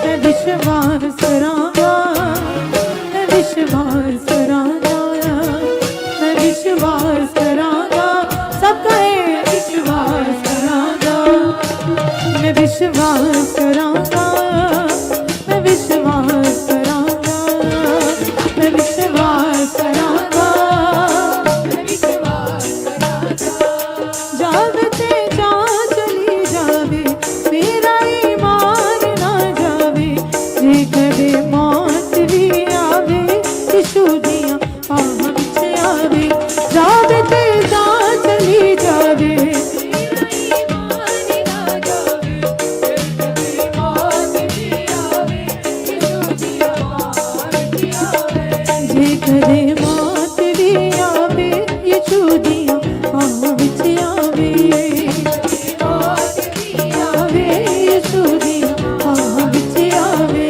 मैं विश्वास करांगा, मैं विश्वास करांगा, मैं विश्वास करांगा, सब कहे विश्वास करांगा, मैं विश्वास करांगा, मैं विश्वास करांगा, मैं विश्वास करांगा, मैं विश्वास करांगा। जावे ते जा चली जावे मेरा ईमान ना जावे, जे कदे मौत भी आवे यीशु दियां बाहां विच आवे। जावे ते जा चली जावे मेरा ईमान ना जावे, जे कदे मौत भी आवे यीशु दियां बाहां विच आवे, जे कदे मौत भी आवे यीशु दियां बाहां विच आवे, मौत भी आवे यीशु दियां बाहां विच आवे।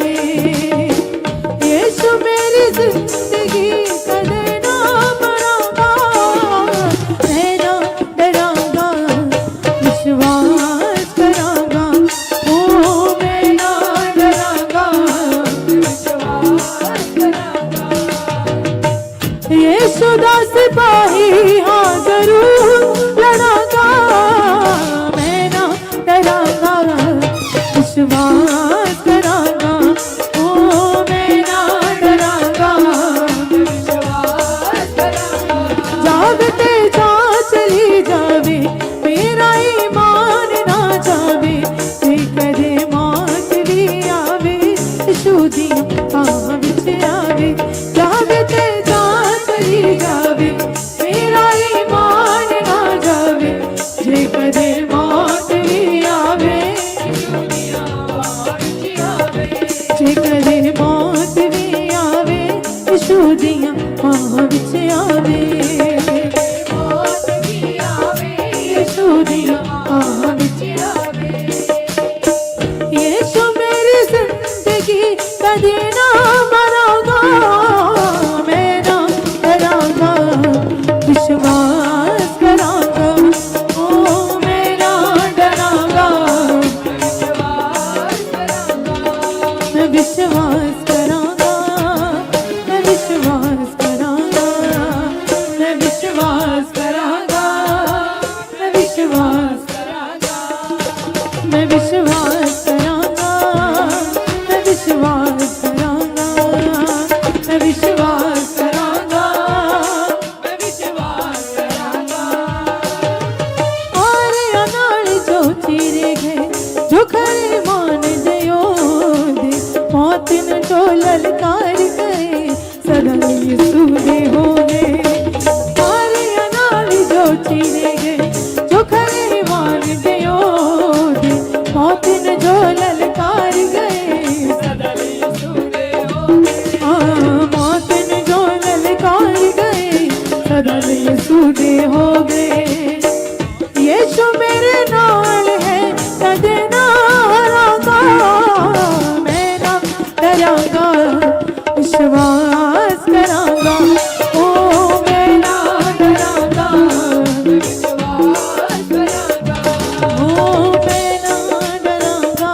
यीशु मेरी जिंदगी कदे ना मरांगा, मैं ना डरांगा, विश्वास करांगा, ओ मैं ना डरांगा, विश्वास करांगा। यीशु दा सिपाही हाँ जरूर लड़ांगा, मैं ना डरांगा, विश्वास करांगा, ओ मैं ना डरांगा, विश्वास करांगा। जावे ते जा चली जावे मेरा ईमान ना जावे, जे कदे मौत भी आवे यीशु दियां बाहां विच आवे। जावे ते जा चली जावे मेरा ईमान ना जावे, जे कदे मौत भी आवे यीशु दियां बाहां विच आवे, जे कदे मौत भी आवे यीशु दियां बाहां विच आवे, मौत भी आवे यीशु दियां बाहां विच आवे। यीशु मेरी जिंदगी कदे ना मरांगा, मैं ना डरांगा, विश्वास करांगा, ओ मैं ना डरांगा, विश्वास करांगा, मैं विश्वास करांगा, मैं विश्वास करांगा, मैं विश्वास करांगा, मैं विश्वास करांगा, मैं विश्वास करांगा, मैं विश्वास करांगा, मैं विश्वास करांगा, मैं विश्वास करांगा। और अनाड़ जो चीरे गए जो खरे मान दयो दे, मौत न जो ललकार गए सदा यीशु दे हो गए। और अनाड़ जो चीरे गए जो खरे मान दयो दे, मौत न जो ललकार गए सदा यीशु दे हो गए। मौत न जो ललकार गए सदा यीशु दे हो गए। यीशु मेरे नाल है कदे ना हारांगा, मैं ना डरांगा, विश्वास करांगा, ओ मैं ना डरांगा, विश्वास करांगा, ओ मैं ना डरांगा,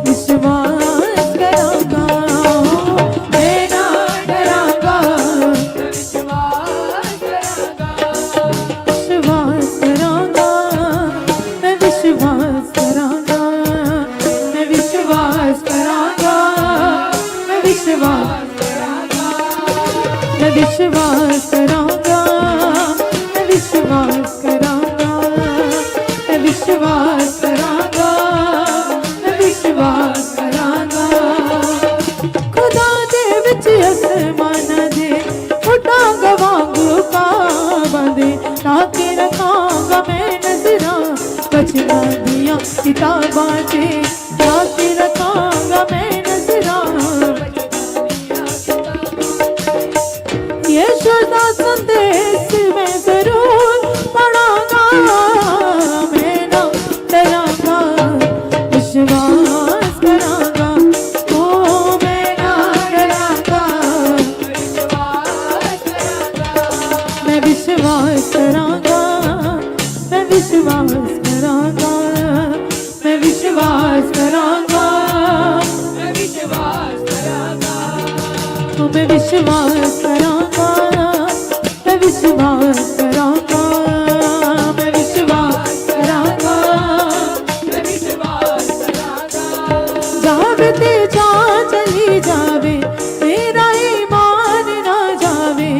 विश्वास करांगा, ओ मैं ना डरांगा, विश्वास करांगा, विश्वास करांगा, मैं विश्वास करांगा, मैं विश्वास करांगा, मैं विश्वास करांगा, मैं विश्वास करांगा, मैं विश्वास करांगा, मैं विश्वास करांगा, मैं विश्वास करांगा। खुदा दे विच आसमानां दे उठांगा वांगू काबां दे, ताके रखांगा मैं नजरां बचनां दियां किताबां ते, ताके रखांगा मैं नजरां यीशु दा संदेश मैं जरूर पढ़ांगा, मैं ना डरांगा, विश्वास करांगा, ओ मैं ना डरांगा, विश्वास करांगा, मैं विश्वास करांगा, मैं विश्वास करांगा, मैं विश्वास मैं विश्वास करांगा, मैं विश्वास करांगा, मैं विश्वास करांगा, मैं विश्वास करांगा। जावे ते जा चली जावे मेरा ईमान ना जावे,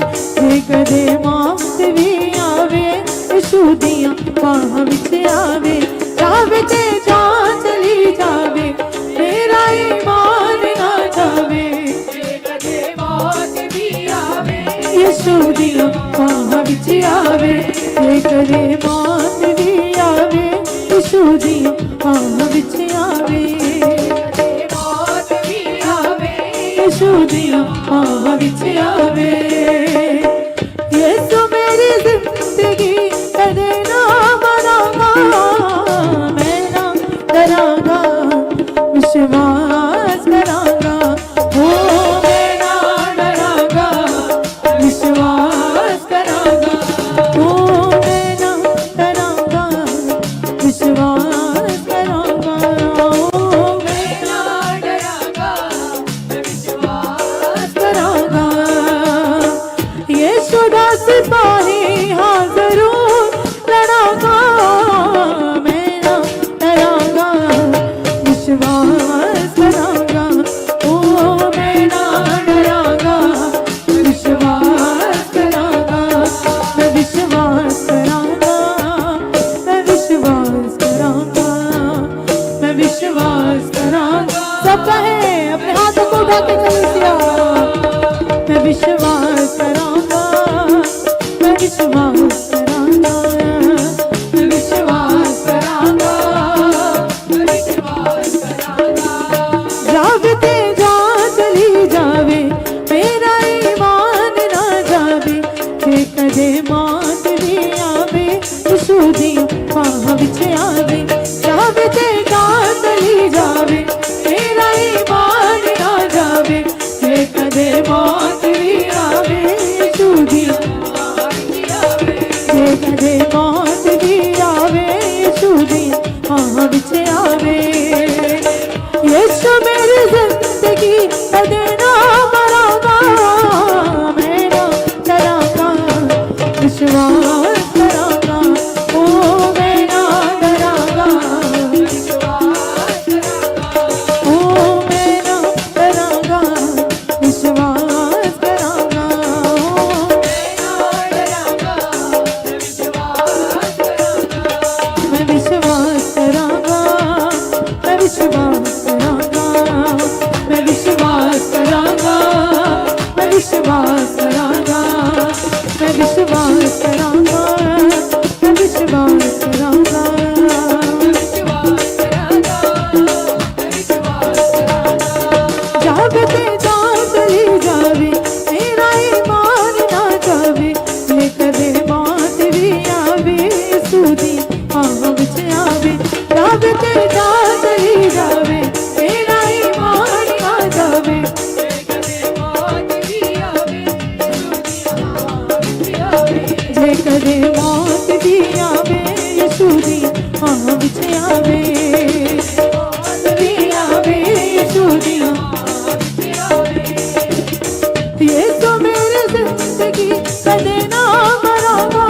जे कदे मौत भी आवे यीशु दियां बाहां विच आवे। जावे ते जा चली जावे मेरा ईमान ना जावे, जे कदे मौत भी आवे यीशु दियां बाहां विच आवे, जे कदे मौत भी आवे यीशु दियां बाहां विच आवे, मौत भी आवे यीशु दियां बाहां विच आवे। यीशु मेरी जिंदगी कदे ना मरांगा, मैं ना डरांगा, विश्वास करांगा, ओ मैं ना डरांगा, विश्वास करांगा, ओ मैं ना डरांगा, विश्वास करांगा, ओ मैं ना डरांगा, विश्वास करांगा। यीशु दा सिपाही हाँ जरूर लड़ांगा, मैं ना डरांगा, विश्वास करांगा, ओ मैं ना डरांगा, विश्वास करांगा, मैं विश्वास करांगा, मैं विश्वास करांगा, मैं विश्वास करांगा। सब कहे अपने हाथों को उठा के कलीसिया, मैं विश्वास करांगा, मैं विश्वास करांगा, मैं विश्वास करांगा, मैं विश्वास करांगा। जावे ते जा चली जावे मेरा ईमान ना जावे, जे कदे मौत भी आवे यीशु दियां बाहां विच आवे। जावे ते जा चली जावे मेरा ईमान ना जावे, जे कदे मौत भी आवे यीशु दियां बाहां विच आवे, जे कदे मौत भी आवे यीशु दियां बाहां विच आवे। यीशु मेरी जिंदगी कदे ना मरांगा, मैं ना डरांगा, विश्वास करांगा, ओ मैं ना डरांगा, विश्वास करांगा, ओ मैं ना डरांगा, विश्वास करांगा, ओ मैं ना डरांगा, विश्वास करांगा, मैं विश्वास करांगा, मैं विश्वास करांगा, मैं विश्वास करांगा, मैं विश्वास करांगा, मैं विश्वास करांगा, मैं विश्वास करांगा, मैं विश्वास करांगा, मैं विश्वास करांगा। जावे ते जा चली जावे मेरा ईमान ना जावे, जे कदे मौत भी आवे यीशु दी बाहां विच आवे। जावे ते जा चली जावे मेरा ईमान ना जावे, जे कदे मौत भी आवे यीशु दी बाहां विच आवे, जे कदे मौत भी आवे यीशु दी बाहां विच आवे, मौत भी आवे यीशु दी बाहां विच आवे। यीशु मेरी जिंदगी कदे ना मरांगा,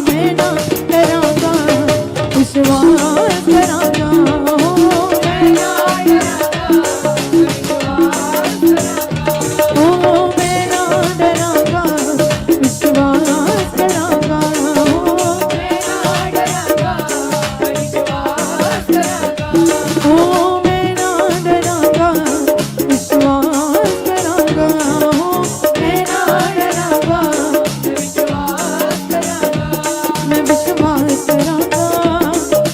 मैं ना डरांगा, विश्वास करांगा, ओ मैं ना डरांगा, विश्वास करांगा, ओ मैं ना डरांगा, विश्वास करांगा, ओ मैं ना डरांगा, विश्वास करांगा, ओ मैं ना डरांगा, विश्वास करांगा, ओ मैं ना डरांगा, विश्वास करांगा, मैं विश्वास करांगा,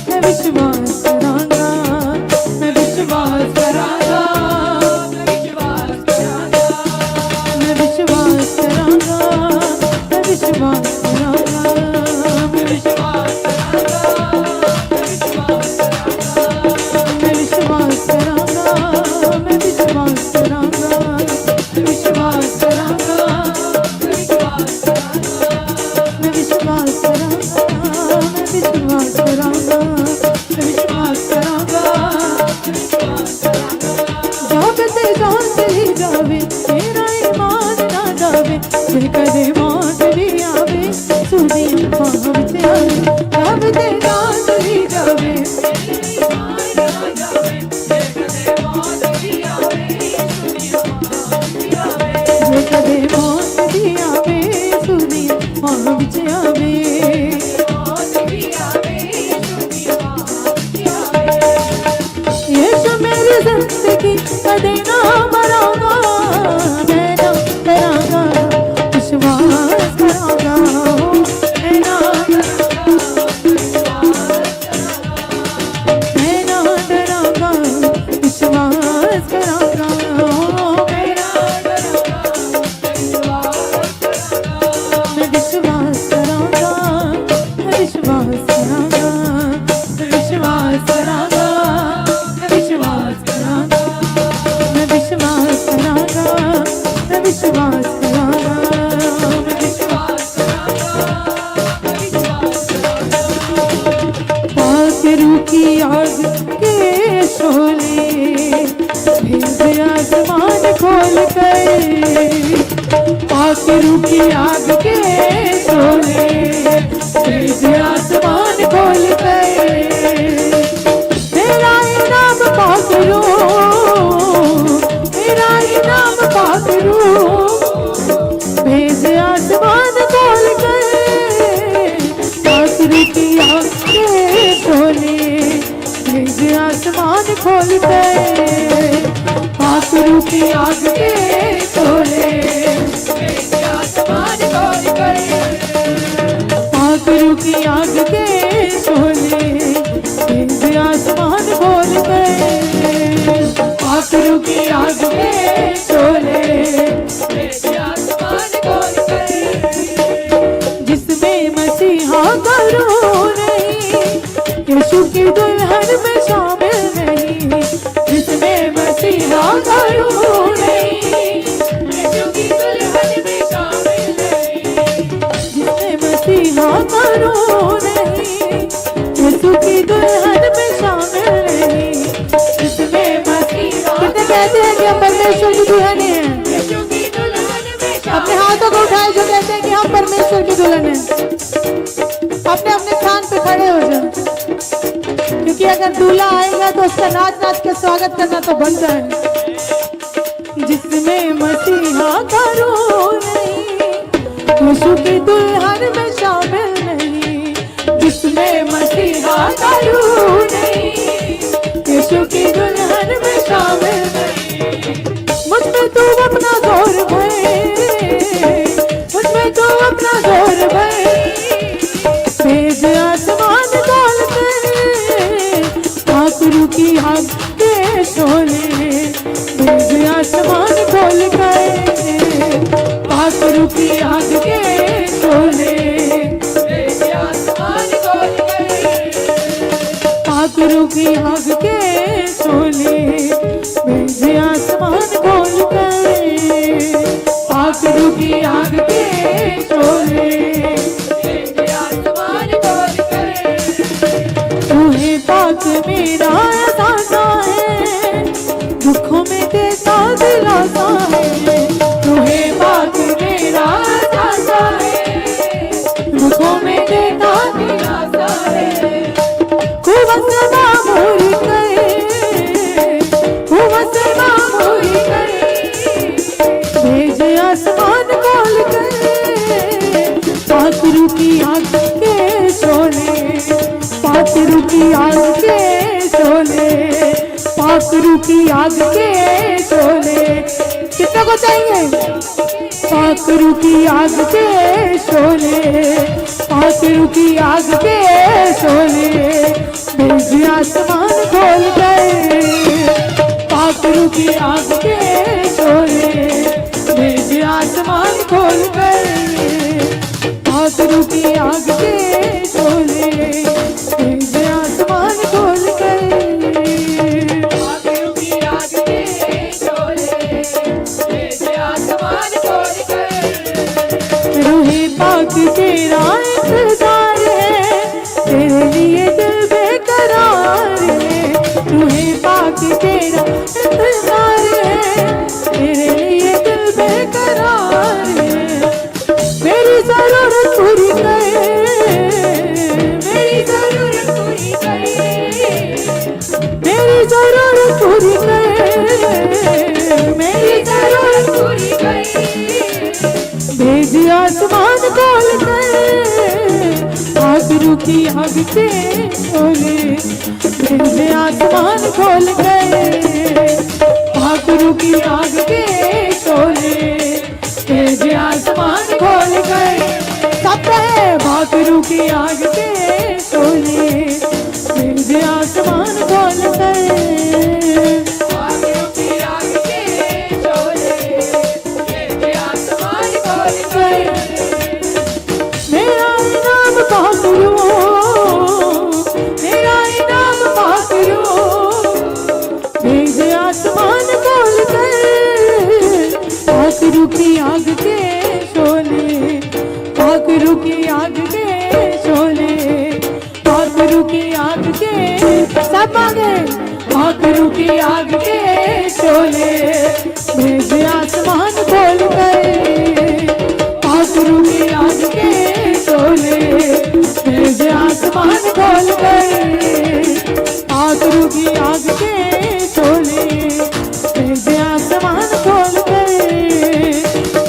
मैं विश्वास करांगा, मैं विश्वास करांगा, मैं विश्वास करांगा, मैं विश्वास करांगा, मैं विश्वास करांगा, मैं विश्वास करांगा, मैं विश्वास करांगा, मैं विश्वास करांगा, मैं विश्वास करांगा, मैं विश्वास करांगा, मैं विश्वास करांगा, मैं विश्वास करांगा। जावे ते जान चली जावे मेरा जे कदे मौत भी आवे सुदियां बाहों विच आवे रब दे नाल चली जावे जे कदे मौत भी आवे सुदियां बाहों विच आवे यीशु मेरी जिंदगी कदे ना मरांगा मैं ना डरांगा विश्वास करांगा मैं ना डरांगा विश्वास करांगा मैं विश्वास करांगा मैं विश्वास करांगा मैं विश्वास करांगा मैं विश्वास करांगा मैं विश्वास करांगा मैं विश्वास करांगा मैं विश्वास पाखरू की आग के शोले भेद आसमान खोल गए पाखरू की आग के शोले भेद आसमान खोल गए मेरा इनाम पाखरू मेरा इनाम पाखरू भेद आसमान खोल गए पाखरू की आग के शोले भेद आसमान खोल गए पाखरू की आग के शोले भेद आसमान खोल गए पाखरू की आग के शोले भेद आसमान खोल गए पाखरू की आग के शोले भेद आसमान खोल गए जिसमें मसीहा का रूह नहीं यीशु की दुल्हन में शामिल नहीं जिसमें मसीहा का रूह नहीं यीशु की दुल्हन में शामिल नहीं जिसमें मसीहा का रूह नहीं यीशु की दुल्हन में शामिल नहीं जिसमें मसीहा कितने कहते हैं कि हम परमेश्वर की दुल्हन हैं अपने हाथों को उठाए जो कहते हैं कि हम परमेश्वर की दुल्हन हैं अपने अपने स्थान पे खड़े हो जाओ क्योंकि अगर दूल्हा आएगा तो उसका नाच नाच के स्वागत करना तो बनता है जिसमें मसीहा का रूह नहीं यीशु की दुल्हन में शामिल नहीं जिसमें मसीहा का रूह नहीं यीशु की दुल्हन में शामिल नहीं मुझ में तू अपना जोर भर मुझ में तू अपना जोर भर भेद आसमान खोल गए पाखरू की आग के शोले भेद आसमान खोल गए पाखरू की आग के शोले भेद आसमान खोल गए पाखरू की आग के शोले भेद आसमान खोल गए पाखरू की आग के शोले पाक मेरा दाता है दुखों में देता दिलासा है तुम्हें पाक मेरा दाता है दुखों में देता दिलासा है खूब से मामूली करे खूब से मामूली करे भेज आसमान खोल गए पाखरू की आग के शोले पाखरू की आग के शोले पाखरू की आग के शोले कितने को चाहिए पाखरू की आग के शोले पाखरू की आग के शोले भेज आसमान खोल गए पाखरू की आग के शोले भेज आसमान खोल गए पाखरू की आग के शोले भेज आसमान खोल गए पाखरू की आग के शोले भेज आसमान खोल गए रूहे पाक तेरा इंतजार है तेरे लिए दिल बेकरार है रूहे पाक तेरा इंतजार है तेरे लिए दिल बेकरार है की आग के शोले भेजे आसमान खोल गए। भाकुर की आग के शोले भेजे आसमान खोल गए। सब है भाकुर की आग के शोले भेजे आसमान खोल गए। भाकुर की आग के शोले भेजे आसमान खोल गए। मेरा इनाम भाकुर, मेरा इनाम भाकुर भेजे आसमान खोल गए। भाकुर की आग के शोले, भाकुर की आग के शोले, भाकुर की आग के सब आगे। भाकुर की आग के शोले भेजे आसमान खोल गए। भाकुर की आग के शोले भेजे आसमान खोल गए। भाकुर की आग के शोले भेजे आसमान खोल गए।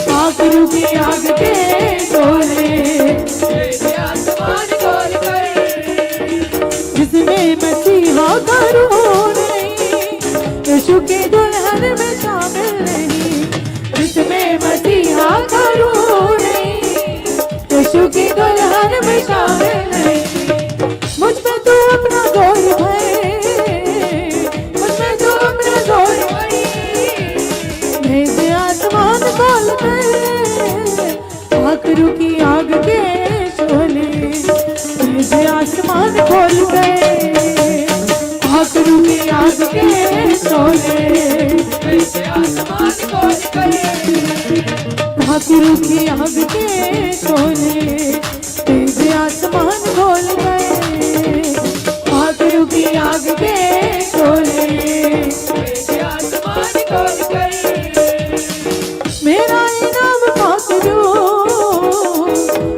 भाकुर की आग के शोले भेजे आसमान खोल गए। जिसमें मसीहा का रूह नहीं, यीशु के दुल्हन में शामिल नहीं। जिसमें मसीहा का रूह नहीं, यीशु की दुल्हन में शामिल नहीं। मुझ पे तू अपना जोर भर, मुझ पे तू अपना जोर भर भेजे आसमान खोल गए। भाकुर की आग के शोले भेजे आसमान खोल गए। भाकुर की आग के शोले भेजे आसमान खोल गए। भाकुर की आग के शोले भेजे आसमान खोल गए। भाकुर की आग के शोले भेजे आसमान खोल गए। मेरा इनाम भाकुर,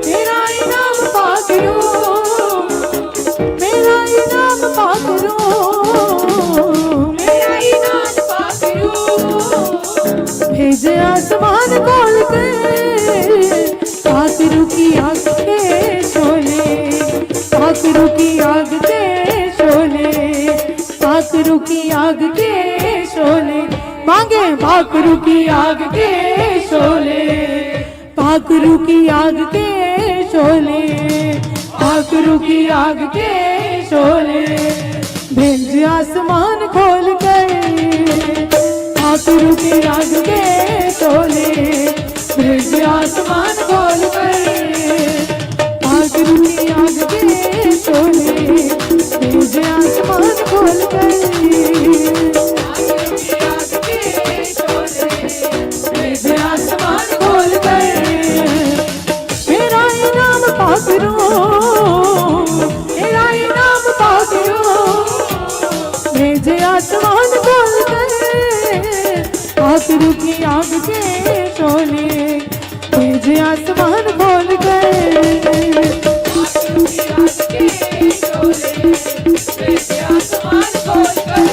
मेरा इनाम भाकुर, मेरा इनाम भाकुर, मेरा इनाम भाकुर भेजे आसमान खोल गए। भाकुर की आग के शोले, भाकुर की आग के शोले, भाकुर की आग के शोले मांगे। भाकुर की आग के शोले, भाकुर की आग के शोले, भाकुर की आग के शोले भेजे आसमान खोल गए। भाकुर की आग के शोले भेजे आसमान खोल गए। भाकुर की आग के शोले भेजे आसमान खोल गए। भाकुर की आग के शोले भेजे आसमान खोल गए। मेरा इनाम भाकुर, मेरा इनाम भाकुर भेजे आसमान खोल गए। भाकुर की आग के शोले भेजे आसमान खोल गए। भाकुर की आग के शोले भेजे आसमान खोल गए।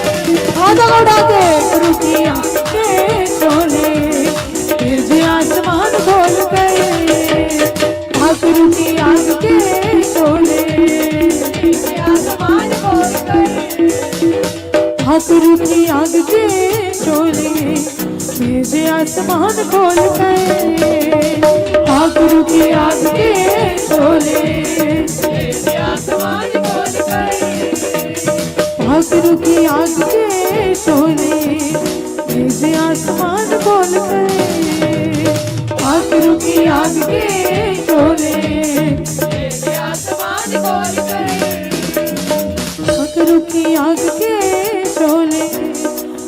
आधा उड़ा के गुरु की आग के शोले भेजे आसमान खोल गए। भाकुर की आग के शोले भेजे आसमान खोल गए। भाकुर की आग के शोले भेजे आसमान खोल गए। भाकुर की आग के शोले भेजे आसमान खोल गए। भाकुर की आग के शोले भेजे आसमान खोल गए। भाकुर की आग के शोले भेजे आसमान खोल गए। भाकुर की आग के शोले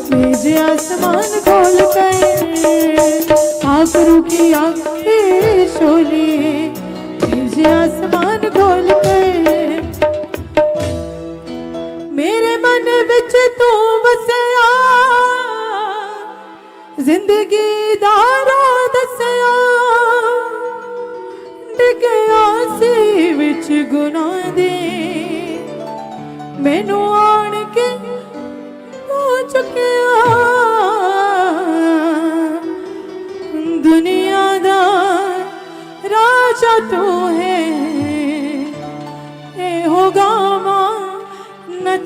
भेजे आसमान खोल गए। भाकुर की आग के शोले भेजे आसमान खोल गए। मेरे मन विच तू वसया, जिंदगी दा राह दसया। डिगया सी विच गुनाह दे, मैनू आन के हो चुकिया। दुनिया दा राजा तू है,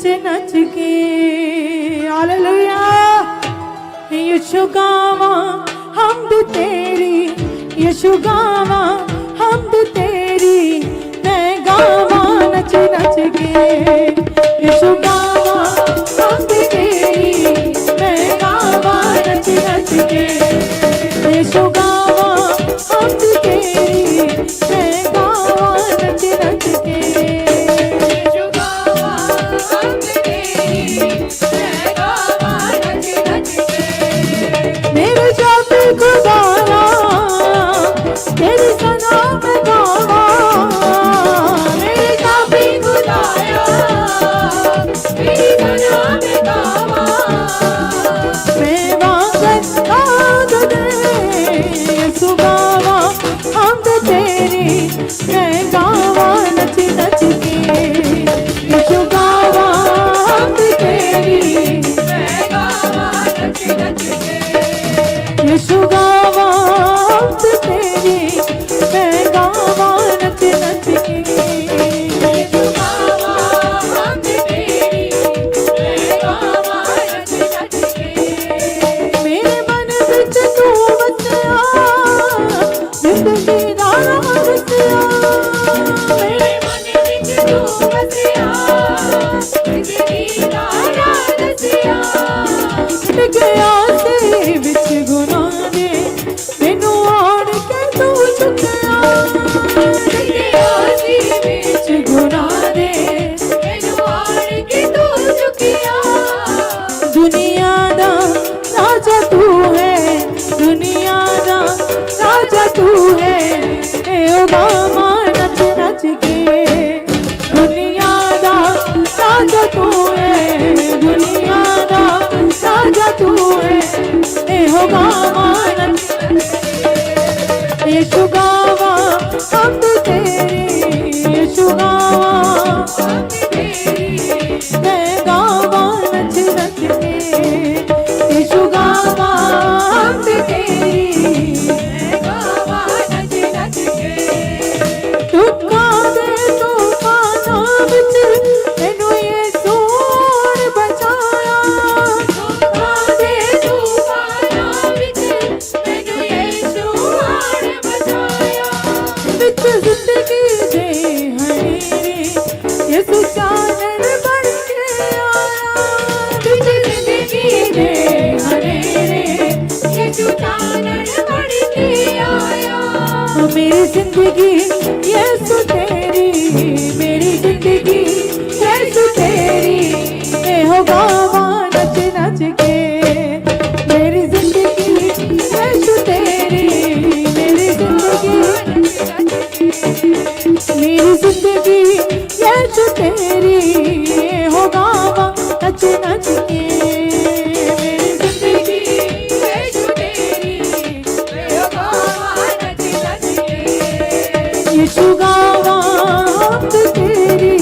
नच नच के। हालेलुया। यीशु गावा हमद तेरी, यीशु गावा हमद तेरी, मैं गावा नच नच के। यीशु गावा हमद तेरी, मैं गावा नच नच के। यीशु गावा हमद तेरी, मैं गावा नच नच के। यीशु गावा हमद तेरी, मैं गावा नच नच के। मेरे जाते खुदारा तेरी सना में गावा, मेरे जाते खुदाया तेरी सना में गावा। मैं वांगन गाद दे। यीशु गावा हमद तेरी, मैं गावा नच नच के। यीशु गावा हमद तेरी, मैं गावा नच नच के। यीशु गावा हमद तेरी, मैं गावा नच नच के। यीशु गावा हमद तेरी, मैं गावा नच नच के। मेरे मन विच तू वसया, जिंदगी दा राह दसिया। मेरे मन विच तू वसिया, जिंदगी दा राह दसिया। गया से विच गुनाह दे, मैनू आड़ के तू चुकया। गया सी विच गुनाह दे, मैनू आड़ के तू चुकिया। दुनिया दा राजा तू है, दुनिया दा राजा तू है। ए ओबामा नच नच के। दुनिया दा राजा तू है, दुनिया दा राजा तू है। ए ओबामा नच यीशु गावा हमद तेरी, यीशु गावा हमद तेरी, मैं गावा नच नच के। यीशु गावा हमद तेरी, मैं गावा नच नच के। दुखा दे तूफाना विच मैनू यीशु ने बचाया। दुखा दे तूफाना विच मैनू यीशु ने बचाया। विच जिंदगी दे हनेरे यीशु चानन बन के आया। विच जिंदगी दे हनेरे यीशु चानन बन के आया। मेरी जिंदगी यीशु तेरी, मेरी जिंदगी यीशु तेरी। ए हो गावा नच नच के। मेरी जिंदगी यीशु तेरी, मेरी जिंदगी, मेरी जिंदगी यीशु तेरी। ए हो गावा नच नच के। मेरी जिंदगी यीशु तेरी, मैं गावा नच नच के। यीशु गावा हमद तेरी,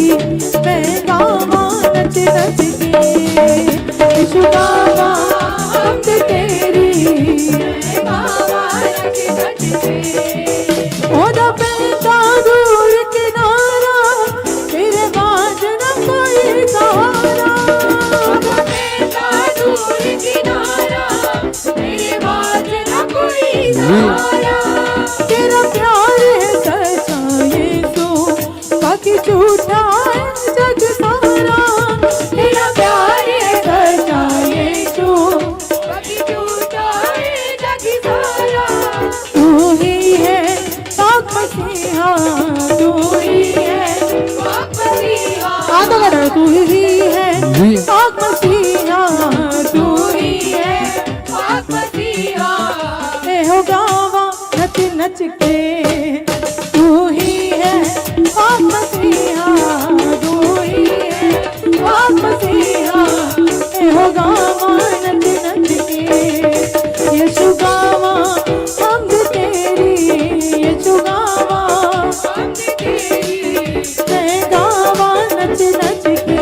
मैं गावा नच नच के। यीशु गावा हमद तेरी, मैं गावा नच नच के। ओदा पैंदा दूर किनारा, तेरे बाज न कोई सहारा। मेरा दूर किनारा, मेरे बाज न कोई सहारा। तेरा प्यार है सच्चा यीशु, बाकी झूठा है जग सारा। तेरा प्यार है सच्चा यीशु, बाकी झूठा है जग सारा। तू ही है पाक मसीहा, तू ही है पाक मसीहा, आधा करो। तू ही है पाक मसीहा, तू ही है। पाक मसीहा। ए हो गावा नच नच के। तू ही है पाक मसीहा, तू ही है पाक मसीहा। ए हो गावा नच नच के। यीशु गावा हमद तेरी, यीशु गावा हमद तेरी, मैं गावा नच नच के।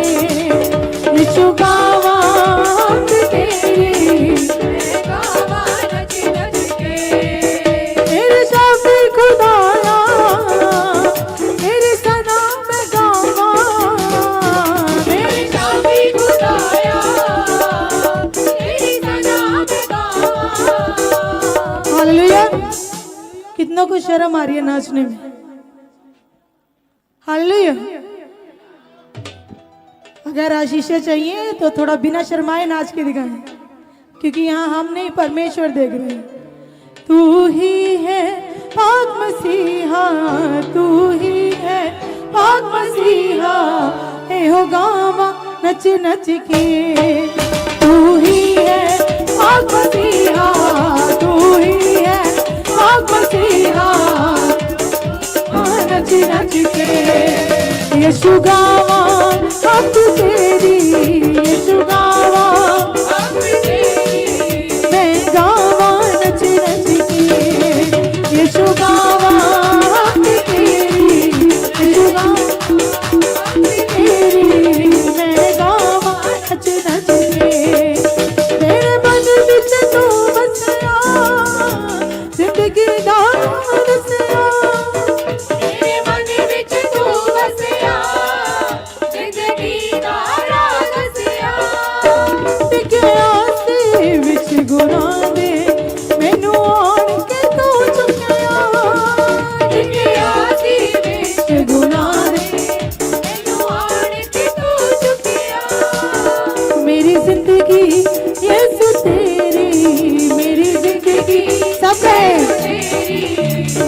यीशु गावा हमद तेरी, मैं गावा नच नच के। मेरे सामने खुदा हालेलुया। कितना को शर्म आ रही है नाचने में। हालेलुया। अगर आशीषें चाहिए तो थोड़ा बिना शर्माए नाच के दिखाएं, क्योंकि यहाँ हम नहीं परमेश्वर देख रहे हैं। तू ही है पाक मसीहा, तू ही है पाक मसीहा, ए हो गावा नच नच के। तू ही है पाक मसीहा, तू ही है पाक मसीहा, नच नच के। यीशु गावा अब तेरी, यीशु गावा अब तेरी, मैं गावा नच नच के। यीशु गावा अब तेरी, यीशु गावा अब तेरी, मैं गावा नच नच के। तेरे मन विच तू बसया, जिंदगी दा रसिया। तेरे मन विच तू वसिया, जिंदगी दा राह दसिया। टिकिया से विच गुनाह दे, मैनू आण के तू चुकिया। टिकिया सी विच गुनाह दे, मैनू आण के तू चुकिया। मेरी जिंदगी यीशु तेरी, मेरी जिंदगी सब है।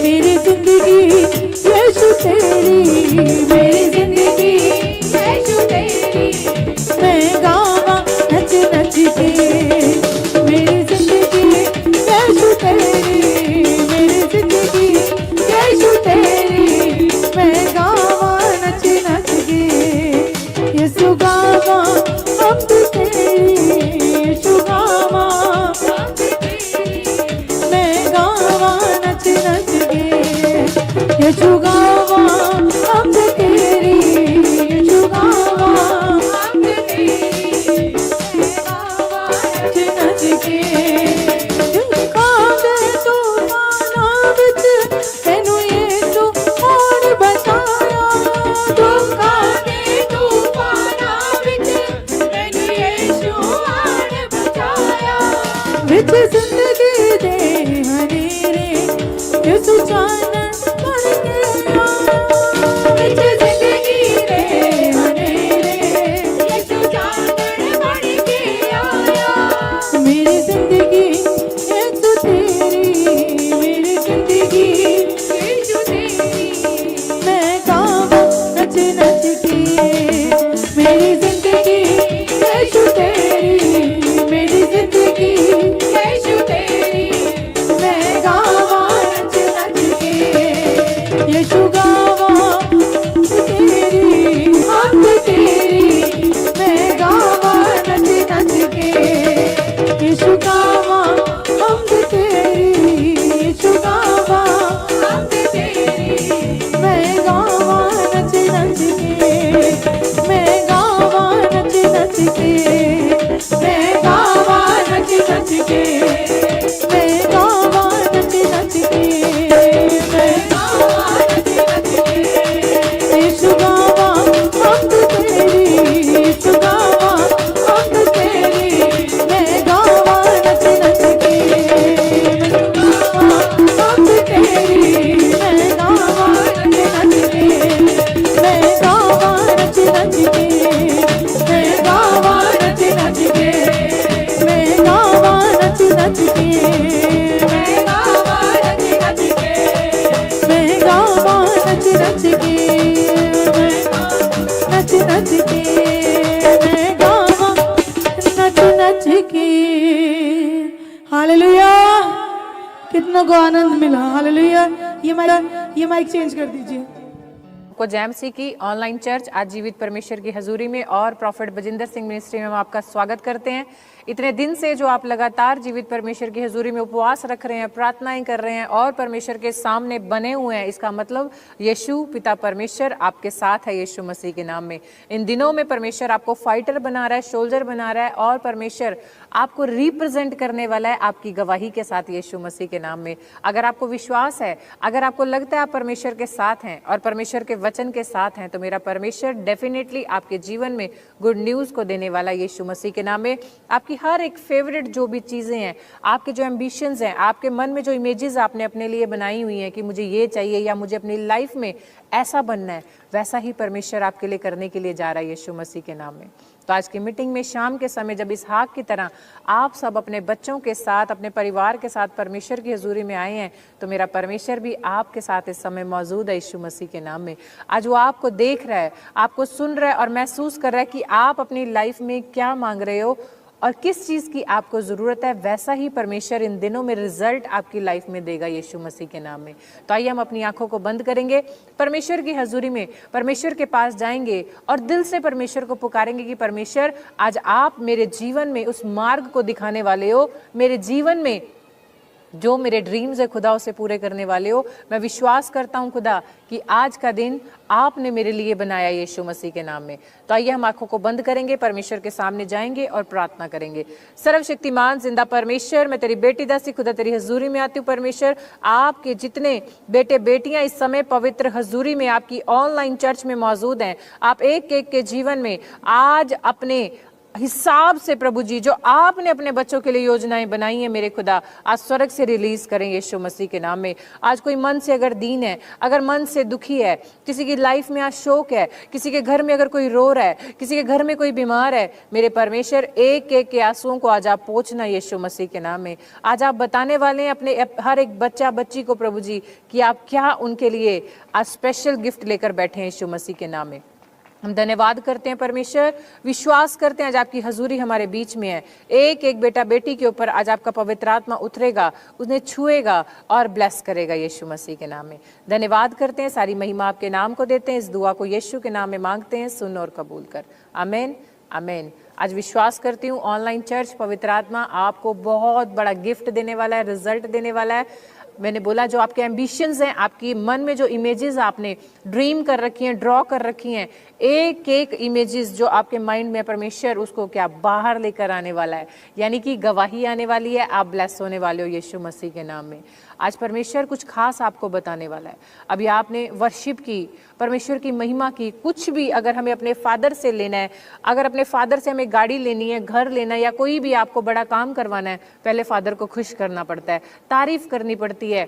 मेरी जिंदगी यीशु तेरी, मेरी जिंदगी यीशु तेरी, मैं गावा नच नच के। मेरी जिंदगी यीशु तेरी, मेरी जिंदगी यीशु तेरी, मैं गावा नच नच के। यीशु गावा अब तेरी, यीशु गावा मैं गावा नच नच के। यीशु गावा अब तेरी, यीशु गावा अब तेरी, मैं गावा नच नच के। कांदे तूफाना विच तैनू यीशु आण बचाया। दुखा दे तूफाना विच मैनू यीशु आण बचाया। विच जिंदगी दे हनेरे यीशु चानन बन के आया। विच जिंदगी दे हनेरे यीशु चानन बन के आया। मेरी जिंदगी यीशु तेरी, मेरी जिंदगी यीशु तेरी, मैं गावा नच नच के। मेरी जिंदगी यीशु तेरी, मेरी जिंदगी यीशु तेरी, मैं गावा नच नच के। यीशु गावा तेरी, अब तेरी, मैं गावा नच नच के। यीशु गावा अब तेरी, यीशु गावा अब तेरी, मैं गावा नच नच के। मैं गावा नच नच के। मैं गावा नच नच के। मैं गावा नच नच के। मैं गावा नच नच के। यीशु गावा अब तेरी, यीशु गावा अब तेरी, मैं गावा नच नच के। मैं गावा अब तेरी, मैं गावा नच नच के। मैं गावा नच नच के। मैं गावा नच नच के। मैं गावा नच नच के। मैं गावा नच नच के। मैं गावा नच नच के। नच नच के। मैं गावा नच नच के। हालेलुया। कितना को आनंद मिला। हालेलुया। ये माइक चेंज कर दीजिए। को जैमसी की ऑनलाइन चर्च आज जीवित परमेश्वर की हजूरी में और प्रॉफिट बजिंदर सिंह मिनिस्ट्री में हम आपका स्वागत करते हैं। इतने दिन से जो आप लगातार जीवित परमेश्वर की हजूरी में उपवास रख रहे हैं, प्रार्थनाएं कर रहे हैं और परमेश्वर के सामने बने हुए हैं, इसका मतलब यीशु पिता परमेश्वर आपके साथ है यीशु मसीह के नाम में। इन दिनों में परमेश्वर आपको फाइटर बना रहा है, सोल्जर बना रहा है और परमेश्वर आपको रिप्रेजेंट करने वाला है आपकी गवाही के साथ यीशु मसीह के नाम में। अगर आपको विश्वास है, अगर आपको लगता है आप परमेश्वर के साथ हैं और परमेश्वर के वचन के साथ हैं, तो मेरा परमेश्वर डेफिनेटली आपके जीवन में गुड न्यूज को देने वाला यीशु मसीह के नाम में आपकी हर एक फेवरेट जो भी चीज़ें हैं, आपके जो एम्बिशंस हैं, आपके मन में जो इमेजेस आपने अपने लिए बनाई हुई हैं कि मुझे ये चाहिए या मुझे अपनी लाइफ में ऐसा बनना है, वैसा ही परमेश्वर आपके लिए करने के लिए जा रहा है यीशु मसीह के नाम में। तो आज की मीटिंग में शाम के समय जब इसहाक की तरह आप सब अपने बच्चों के साथ, अपने परिवार के साथ परमेश्वर की हजूरी में आए हैं, तो मेरा परमेश्वर भी आपके साथ इस समय मौजूद है यीशु मसीह के नाम में। आज वो आपको देख रहा है, आपको सुन रहा है और महसूस कर रहा है कि आप अपनी लाइफ में क्या मांग रहे हो और किस चीज़ की आपको ज़रूरत है। वैसा ही परमेश्वर इन दिनों में रिजल्ट आपकी लाइफ में देगा यीशु मसीह के नाम में। तो आइए हम अपनी आंखों को बंद करेंगे, परमेश्वर की हजूरी में परमेश्वर के पास जाएंगे और दिल से परमेश्वर को पुकारेंगे कि परमेश्वर आज आप मेरे जीवन में उस मार्ग को दिखाने वाले हो, मेरे जीवन में जो मेरे ड्रीम्स है खुदा उसे पूरे करने वाले हो। मैं विश्वास करता हूँ खुदा कि आज का दिन आपने मेरे लिए बनाया यीशु मसीह के नाम में। तो आइए हम आंखों को बंद करेंगे, परमेश्वर के सामने जाएंगे और प्रार्थना करेंगे। सर्वशक्तिमान जिंदा परमेश्वर, मैं तेरी बेटी दासी खुदा तेरी हजूरी में आती हूँ। परमेश्वर, आपके जितने बेटे बेटियां इस समय पवित्र हजूरी में आपकी ऑनलाइन चर्च में मौजूद हैं, आप एक एक के जीवन में आज अपने हिसाब से प्रभु जी जो आपने अपने बच्चों के लिए योजनाएं बनाई हैं मेरे खुदा, आज स्वर्ग से रिलीज करें यीशु मसीह के नाम में। आज कोई मन से अगर दीन है, अगर मन से दुखी है, किसी की लाइफ में आज शोक है, किसी के घर में अगर कोई रो रहा है, किसी के घर में कोई बीमार है, मेरे परमेश्वर एक एक के आंसुओं को आज आप पोंछना यीशु मसीह के नाम में। आज आप बताने वाले हैं अपने हर एक बच्चा बच्ची को प्रभु जी कि आप क्या उनके लिए आज स्पेशल गिफ्ट लेकर बैठे हैं यीशु मसीह के नाम में। हम धन्यवाद करते हैं परमेश्वर, विश्वास करते हैं आज आपकी हजूरी हमारे बीच में है। एक एक बेटा बेटी के ऊपर आज आपका पवित्र आत्मा उतरेगा, उन्हें छुएगा और ब्लेस करेगा यीशु मसीह के नाम में। धन्यवाद करते हैं, सारी महिमा आपके नाम को देते हैं। इस दुआ को यीशु के नाम में मांगते हैं, सुन और कबूल कर, आमीन आमीन। आज विश्वास करती हूँ ऑनलाइन चर्च पवित्र आत्मा आपको बहुत बड़ा गिफ्ट देने वाला है, रिजल्ट देने वाला है। मैंने बोला जो आपके एम्बिशंस हैं, आपकी मन में जो इमेजेस आपने ड्रीम कर रखी हैं, ड्रॉ कर रखी हैं, एक एक इमेजेस जो आपके माइंड में परमेश्वर उसको क्या बाहर लेकर आने वाला है, यानी कि गवाही आने वाली है, आप ब्लेस होने वाले हो यीशु मसीह के नाम में। आज परमेश्वर कुछ खास आपको बताने वाला है। अभी आपने वर्शिप की, परमेश्वर की महिमा की, कुछ भी अगर हमें अपने फादर से लेना है, अगर अपने फादर से हमें गाड़ी लेनी है, घर लेना है या कोई भी आपको बड़ा काम करवाना है, पहले फादर को खुश करना पड़ता है, तारीफ करनी पड़ती है,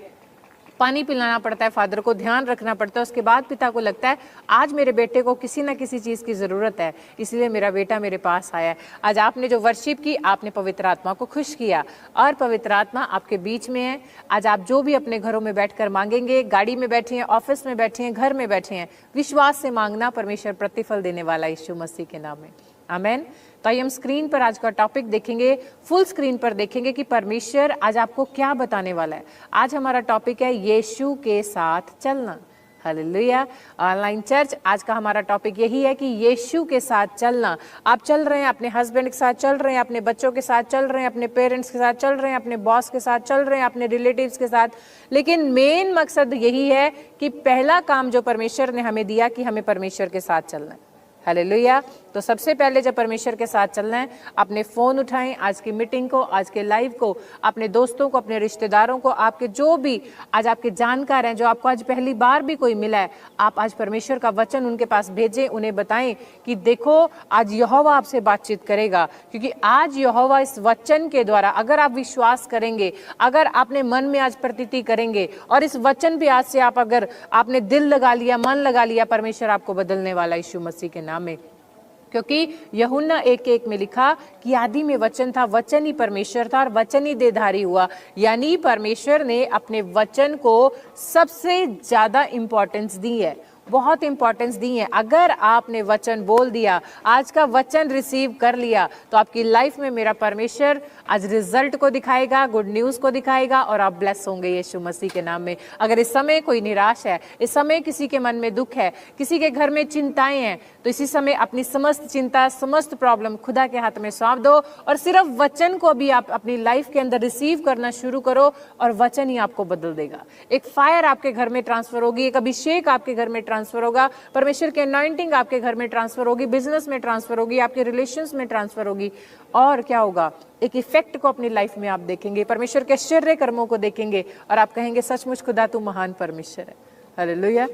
पानी पिलाना पड़ता है, फादर को ध्यान रखना पड़ता है। उसके बाद पिता को लगता है आज मेरे बेटे को किसी ना किसी चीज़ की ज़रूरत है, इसलिए मेरा बेटा मेरे पास आया है। आज आपने जो वर्शिप की, आपने पवित्र आत्मा को खुश किया और पवित्र आत्मा आपके बीच में है। आज आप जो भी अपने घरों में बैठकर मांगेंगे, गाड़ी में बैठे हैं, ऑफिस में बैठे हैं, घर में बैठे हैं, विश्वास से मांगना, परमेश्वर प्रतिफल देने वाला यीशु मसीह के नाम में, आमीन। तो आइए हम स्क्रीन पर आज का टॉपिक देखेंगे, फुल स्क्रीन पर देखेंगे कि परमेश्वर आज आपको क्या बताने वाला है। आज हमारा टॉपिक है यीशु के साथ चलना। हालेलुया। ऑनलाइन चर्च आज का हमारा टॉपिक यही है कि यीशु के साथ चलना। आप चल रहे हैं, अपने हस्बैंड के साथ चल रहे हैं, अपने बच्चों के साथ चल रहे हैं, अपने पेरेंट्स के साथ चल रहे हैं, अपने बॉस के साथ चल रहे हैं, अपने रिलेटिव्स के साथ, लेकिन मेन मकसद यही है कि पहला काम जो परमेश्वर ने हमें दिया कि हमें परमेश्वर के साथ चलना है। हालेलुया। तो सबसे पहले जब परमेश्वर के साथ चलना है, अपने फ़ोन उठाएं, आज की मीटिंग को, आज के लाइव को, अपने दोस्तों को, अपने रिश्तेदारों को, आपके जो भी आज आपके जानकार हैं, जो आपको आज पहली बार भी कोई मिला है, आप आज परमेश्वर का वचन उनके पास भेजें, उन्हें बताएं कि देखो आज यहोवा आपसे बातचीत करेगा। क्योंकि आज यहोवा इस वचन के द्वारा अगर आप विश्वास करेंगे, अगर आपने मन में आज प्रतीति करेंगे और इस वचन पे आज से आप अगर आपने दिल लगा लिया, मन लगा लिया, परमेश्वर आपको बदलने वाला यीशु मसीह के नाम में। क्योंकि यूहन्ना 1:1 में लिखा कि आदि में वचन था, वचन ही परमेश्वर था और वचन ही देहधारी हुआ। यानी परमेश्वर ने अपने वचन को सबसे ज्यादा इंपॉर्टेंस दी है, बहुत इंपॉर्टेंस दी है। अगर आपने वचन बोल दिया, आज का वचन रिसीव कर लिया, तो आपकी लाइफ में मेरा परमेश्वर आज रिजल्ट को दिखाएगा, गुड न्यूज को दिखाएगा और आप ब्लेस होंगे यीशु मसीह के नाम में। अगर इस समय कोई निराश है, इस समय किसी के मन में दुख है, किसी के घर में चिंताएं हैं, तो इसी समय अपनी समस्त चिंता, समस्त प्रॉब्लम खुदा के हाथ में सौंप दो और सिर्फ वचन को भी आप अपनी लाइफ के अंदर रिसीव करना शुरू करो और वचन ही आपको बदल देगा। एक फायर आपके घर में ट्रांसफर होगी, एक अभिषेक आपके घर में ट्रांसफर होगा, परमेश्वर की अनॉइंटिंग आपके घर में ट्रांसफर होगी, बिजनेस में ट्रांसफर होगी, आपके रिलेशंस में ट्रांसफर होगी। और क्या होगा, एक इफेक्ट को अपनी लाइफ में आप देखेंगे, परमेश्वर के आश्चर्य कर्मों को देखेंगे और आप कहेंगे सचमुच खुदा तू महान परमेश्वर है। हालेलुया।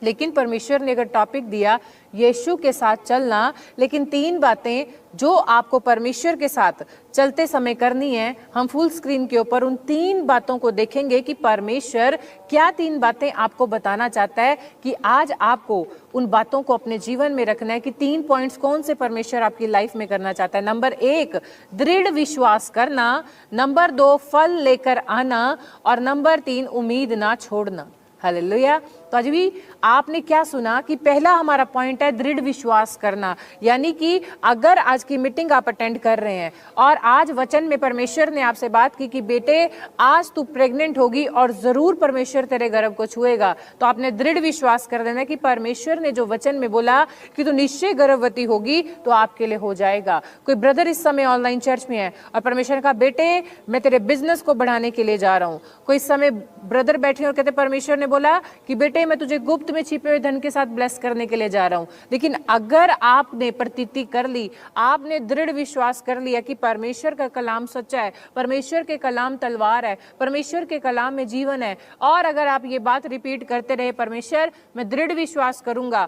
लेकिन परमेश्वर ने अगर टॉपिक दिया यीशु के साथ चलना, लेकिन 3 बातें जो आपको परमेश्वर के साथ चलते समय करनी है, हम फुल स्क्रीन के ऊपर उन 3 बातों को देखेंगे कि परमेश्वर क्या 3 बातें आपको बताना चाहता है, कि आज आपको उन बातों को अपने जीवन में रखना है कि 3 पॉइंट्स कौन से परमेश्वर आपकी लाइफ में करना चाहता है। नंबर 1 दृढ़ विश्वास करना, नंबर 2 फल लेकर आना, और नंबर 3 उम्मीद ना छोड़ना। हालेलुया। तो आज भी आपने क्या सुना कि पहला हमारा पॉइंट है दृढ़ विश्वास करना, यानी कि अगर आज की मीटिंग आप अटेंड कर रहे हैं और आज वचन में परमेश्वर ने आपसे बात की कि बेटे आज तू प्रेग्नेंट होगी और जरूर परमेश्वर तेरे गर्भ को छुएगा, तो आपने दृढ़ विश्वास कर देना कि परमेश्वर ने जो वचन में बोला कि तू निश्चय गर्भवती होगी तो आपके लिए हो जाएगा। कोई ब्रदर इस समय ऑनलाइन चर्च में है और परमेश्वर का बेटे मैं तेरे बिजनेस को बढ़ाने के लिए जा रहा हूँ। कोई इस समय ब्रदर बैठे और कहते परमेश्वर ने बोला कि बेटे मैं तुझे गुप्त में छिपे हुए धन के साथ ब्लेस करने के लिए जा रहा हूं। लेकिन अगर आपने प्रतीति कर ली, आपने दृढ़ विश्वास कर लिया कि परमेश्वर का कलाम सच्चा है, परमेश्वर के कलाम तलवार है, परमेश्वर के कलाम में जीवन है, और अगर आप ये बात रिपीट करते रहे परमेश्वर मैं दृढ़ विश्वास करूंगा,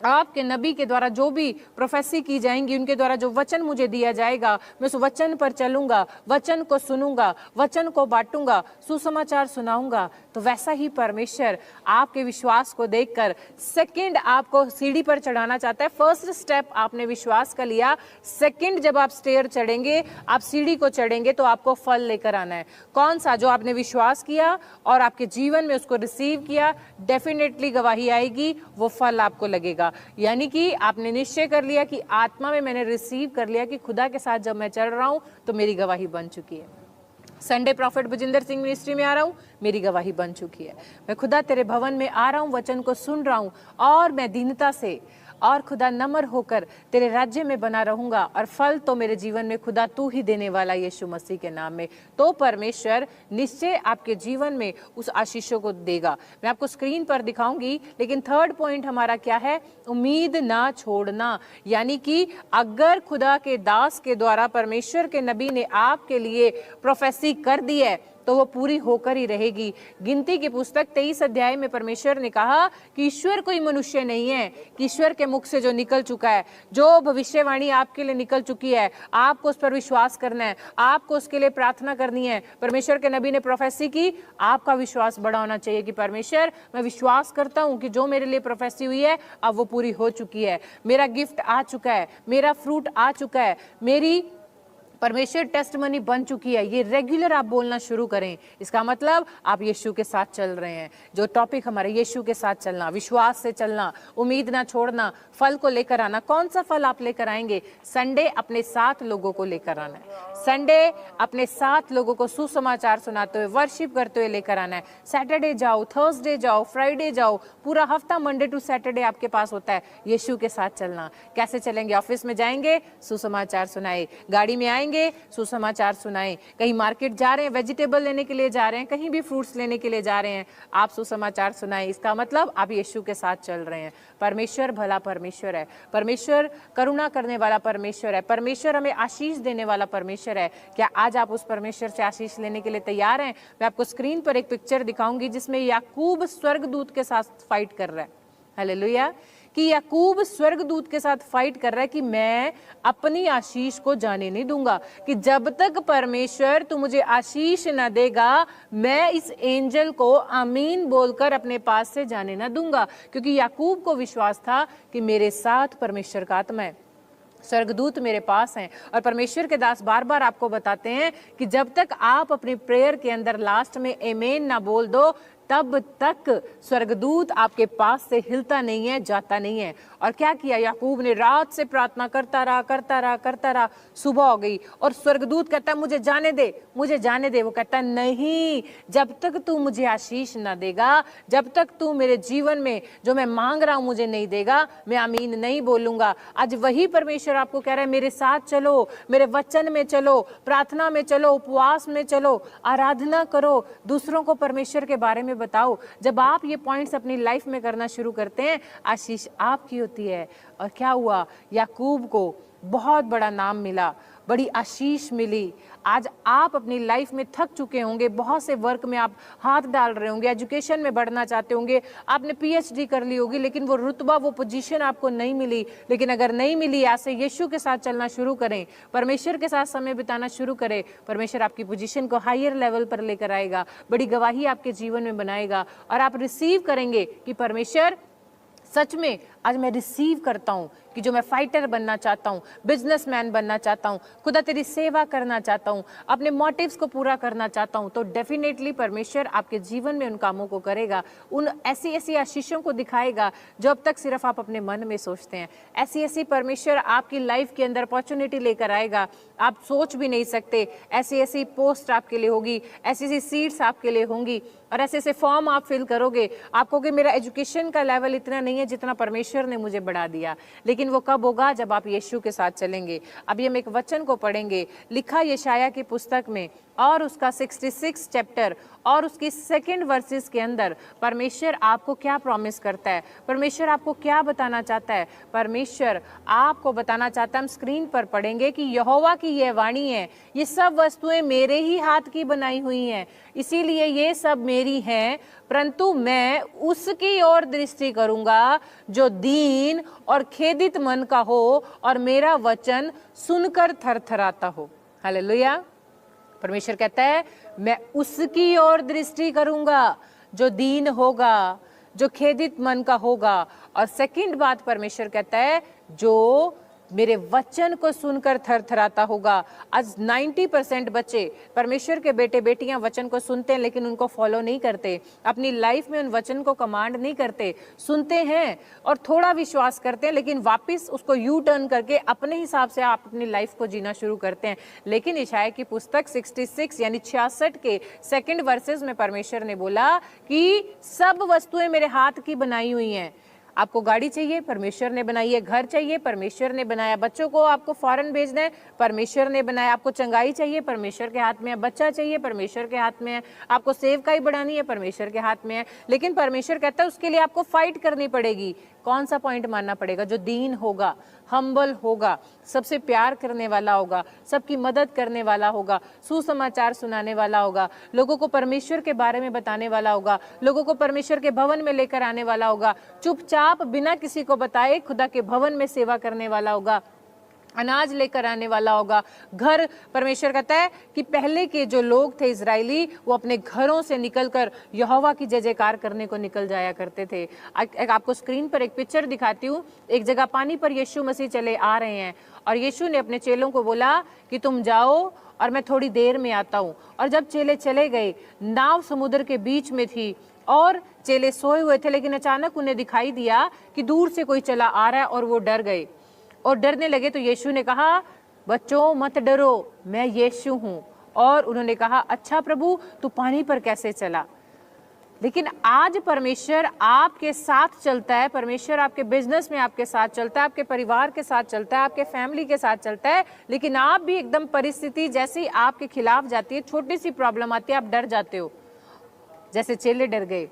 आपके नबी के द्वारा जो भी प्रोफेसी की जाएंगी, उनके द्वारा जो वचन मुझे दिया जाएगा, मैं उस वचन पर चलूंगा, वचन को सुनूंगा, वचन को बांटूंगा, सुसमाचार सुनाऊंगा, तो वैसा ही परमेश्वर आपके विश्वास को देखकर सेकंड आपको सीढ़ी पर चढ़ाना चाहता है। फर्स्ट स्टेप आपने विश्वास का लिया, सेकंड जब आप स्टेयर चढ़ेंगे, आप सीढ़ी को चढ़ेंगे तो आपको फल लेकर आना है। कौन सा? जो आपने विश्वास किया और आपके जीवन में उसको रिसीव किया, डेफिनेटली गवाही आएगी, वो फल आपको लगेगा। यानी कि आपने निश्चय कर लिया कि आत्मा में मैंने रिसीव कर लिया कि खुदा के साथ जब मैं चल रहा हूं तो मेरी गवाही बन चुकी है। Sunday profit Bajinder Singh ministry में आ रहा हूं, मेरी गवाही बन चुकी है। मैं खुदा तेरे भवन में आ रहा हूं, वचन को सुन रहा हूं, और मैं दीनता से और खुदा नम्र होकर तेरे राज्य में बना रहूंगा, और फल तो मेरे जीवन में खुदा तू ही देने वाला यीशु मसीह के नाम में। तो परमेश्वर निश्चय आपके जीवन में उस आशीषों को देगा। मैं आपको स्क्रीन पर दिखाऊंगी, लेकिन थर्ड पॉइंट हमारा क्या है? उम्मीद ना छोड़ना। यानी कि अगर खुदा के दास के द्वारा परमेश्वर के नबी ने आपके लिए प्रोफेसी कर दी है तो वो पूरी होकर ही रहेगी। गिनती की पुस्तक 23 अध्याय में परमेश्वर ने कहा कि ईश्वर कोई मनुष्य नहीं है कि ईश्वर के मुख से जो निकल चुका है, जो भविष्यवाणी आपके लिए निकल चुकी है, आपको उस पर विश्वास करना है, आपको उसके लिए प्रार्थना करनी है। परमेश्वर के नबी ने प्रोफेसी की, आपका विश्वास बड़ा होना चाहिए कि परमेश्वर मैं विश्वास करता हूं कि जो मेरे लिए प्रोफेसी हुई है अब वो पूरी हो चुकी है, मेरा गिफ्ट आ चुका है, मेरा फ्रूट आ चुका है, मेरी परमेश्वर टेस्टमनी बन चुकी है। ये रेगुलर आप बोलना शुरू करें। इसका मतलब आप यीशु के साथ चल रहे हैं। जो टॉपिक हमारे यीशु के साथ चलना, विश्वास से चलना, उम्मीद ना छोड़ना, फल को लेकर आना। कौन सा फल आप लेकर आएंगे? संडे अपने 7 लोगों को लेकर आना है। संडे अपने 7 लोगों को सुसमाचार सुनाते हुए, वर्शिप करते हुए लेकर आना है। सैटरडे जाओ, थर्सडे जाओ, फ्राइडे जाओ, पूरा हफ्ता मंडे टू सैटरडे आपके पास होता है यीशु के साथ चलना। कैसे चलेंगे? ऑफिस में जाएंगे, सुसमाचार सुनाए, गाड़ी में आएंगे, सुसमाचार सुनाएं, कहीं मार्केट जा रहे हैं, वेजिटेबल लेने के लिए जा रहे हैं, कहीं भी फ्रूट्स लेने के लिए जा रहे हैं, आप सुसमाचार सुनाएं। इसका मतलब आप यीशु के साथ चल रहे हैं। परमेश्वर भला परमेश्वर है, परमेश्वर करुणा करने वाला परमेश्वर है, परमेश्वर हमें आशीष देने वाला परमेश्वर है। क्या आज आप उस परमेश्वर से आशीष लेने के लिए तैयार हैं? मैं आपको स्क्रीन पर एक पिक्चर दिखाऊंगी जिसमें याकूब स्वर्गदूत के साथ फाइट कर रहा है। हालेलुया। कि याकूब स्वर्गदूत के साथ फाइट कर रहा है कि मैं अपनी आशीष को जाने नहीं दूंगा, कि जब तक परमेश्वर तू मुझे आशीष ना देगा मैं इस एंजल को आमीन बोलकर अपने पास से जाने ना दूंगा। क्योंकि याकूब को विश्वास था कि मेरे साथ परमेश्वर का आत्मा है, स्वर्गदूत मेरे पास हैं। और परमेश्वर के दास बार बार आपको बताते हैं कि जब तक आप अपनी प्रेयर के अंदर लास्ट में आमीन ना बोल दो तब तक स्वर्गदूत आपके पास से हिलता नहीं है, जाता नहीं है। और क्या किया याकूब ने? रात से प्रार्थना करता रहा, करता रहा, करता रहा। सुबह हो गई और स्वर्गदूत कहता है मुझे जाने दे, मुझे जाने दे। वो कहता नहीं, जब तक तू मुझे आशीष ना देगा, जब तक तू मेरे जीवन में जो मैं मांग रहा हूं मुझे नहीं देगा, मैं आमीन नहीं बोलूंगा। आज वही परमेश्वर आपको कह रहा है मेरे साथ चलो, मेरे वचन में चलो, प्रार्थना में चलो, उपवास में चलो, आराधना करो, दूसरों को परमेश्वर के बारे में बताओ। जब आप ये पॉइंट्स अपनी लाइफ में करना शुरू करते हैं, आशीष आपकी होती है। और क्या हुआ? याकूब को बहुत बड़ा नाम मिला, बड़ी आशीष मिली। आज आप अपनी लाइफ में थक चुके होंगे, बहुत से वर्क में आप हाथ डाल रहे होंगे, एजुकेशन में बढ़ना चाहते होंगे, आपने पीएचडी कर ली होगी, लेकिन वो रुतबा, वो पोजीशन आपको नहीं मिली। लेकिन अगर नहीं मिली, ऐसे यीशु के साथ चलना शुरू करें, परमेश्वर के साथ समय बिताना शुरू करें, परमेश्वर आपकी पोजीशन को हायर लेवल पर लेकर आएगा, बड़ी गवाही आपके जीवन में बनाएगा और आप रिसीव करेंगे कि परमेश्वर सच में आज मैं रिसीव करता हूं कि जो मैं फाइटर बनना चाहता हूं, बिजनेसमैन बनना चाहता हूं, खुदा तेरी सेवा करना चाहता हूं, अपने मोटिव्स को पूरा करना चाहता हूं, तो डेफिनेटली परमेश्वर आपके जीवन में उन कामों को करेगा, उन ऐसी ऐसी आशीषों को दिखाएगा जो अब तक सिर्फ आप अपने मन में सोचते हैं। ऐसी ऐसी परमेश्वर आपकी लाइफ के अंदर अपॉर्चुनिटी लेकर आएगा, आप सोच भी नहीं सकते। ऐसी ऐसी पोस्ट आपके लिए होगी, ऐसी ऐसी सीट्स आपके लिए होंगी और ऐसे ऐसे फॉर्म आप फिल करोगे। आप कहोगे मेरा एजुकेशन का लेवल इतना नहीं है जितना परमेश्वर ने मुझे बढ़ा दिया। लेकिन वो कब होगा? जब आप यीशु के साथ चलेंगे। अभी हम एक वचन को पढ़ेंगे, लिखा यशाया की पुस्तक में और उसका 66 चैप्टर और उसकी 2 वर्सेस के अंदर परमेश्वर आपको क्या प्रॉमिस करता है, परमेश्वर आपको क्या बताना चाहता है। परमेश्वर आपको बताना चाहता है, हम स्क्रीन पर पढ़ेंगे कि यहोवा की यह वाणी है, ये सब वस्तुएं मेरे ही हाथ की बनाई हुई हैं, इसीलिए ये सब मेरी हैं, परंतु मैं उसकी ओर दृष्टि करूंगा जो दीन और खेदित मन का हो और मेरा वचन सुनकर थरथराता हो। हालेलुया। परमेश्वर कहता है मैं उसकी ओर दृष्टि करूंगा जो दीन होगा, जो खेदित मन का होगा। और सेकंड बात परमेश्वर कहता है जो मेरे वचन को सुनकर थरथराता होगा। आज 90% बच्चे, परमेश्वर के बेटे बेटियां वचन को सुनते हैं लेकिन उनको फॉलो नहीं करते, अपनी लाइफ में उन वचन को कमांड नहीं करते। सुनते हैं और थोड़ा विश्वास करते हैं लेकिन वापस उसको यू टर्न करके अपने हिसाब से आप अपनी लाइफ को जीना शुरू करते हैं। लेकिन यशाया की पुस्तक 66 यानी 66 के 2 वर्सेस में परमेश्वर ने बोला कि सब वस्तुएं मेरे हाथ की बनाई हुई हैं। आपको गाड़ी चाहिए, परमेश्वर ने बनाई है। घर चाहिए, परमेश्वर ने बनाया। बच्चों को आपको फॉरेन भेजना है, परमेश्वर ने बनाया। आपको चंगाई चाहिए, परमेश्वर के हाथ में है। बच्चा चाहिए, परमेश्वर के हाथ में है। आपको सेवकाई बढ़ानी है, परमेश्वर के हाथ में है। लेकिन परमेश्वर कहता है उसके लिए आपको फाइट करनी पड़ेगी। कौन सा पॉइंट मानना पड़ेगा? जो दीन होगा, हम्बल होगा, सबसे प्यार करने वाला होगा, सबकी मदद करने वाला होगा, सुसमाचार सुनाने वाला होगा, लोगों को परमेश्वर के बारे में बताने वाला होगा, लोगों को परमेश्वर के भवन में लेकर आने वाला होगा, चुपचाप बिना किसी को बताए खुदा के भवन में सेवा करने वाला होगा, अनाज लेकर आने वाला होगा। घर, परमेश्वर कहता है कि पहले के जो लोग थे इजरायली, वो अपने घरों से निकलकर यहोवा की जय जयकार करने को निकल जाया करते थे। आपको स्क्रीन पर एक पिक्चर दिखाती हूँ। एक जगह पानी पर यीशु मसीह चले आ रहे हैं और यीशु ने अपने चेलों को बोला कि तुम जाओ और मैं थोड़ी देर में आता हूँ। और जब चेले चले गए, नाव समुद्र के बीच में थी और चेले सोए हुए थे, लेकिन अचानक उन्हें दिखाई दिया कि दूर से कोई चला आ रहा है और वो डर गए और डरने लगे। तो यीशु ने कहा बच्चों मत डरो, मैं यीशु हूं। और उन्होंने कहा अच्छा प्रभु, तू पानी पर कैसे चला? लेकिन आज परमेश्वर आपके साथ चलता है, परमेश्वर आपके बिजनेस में आपके साथ चलता है, आपके परिवार के साथ चलता है, आपके फैमिली के साथ चलता है। लेकिन आप भी एकदम परिस्थिति जैसी आपके खिलाफ जाती है, छोटी सी प्रॉब्लम आती है, आप डर जाते हो, जैसे चेले डर गए।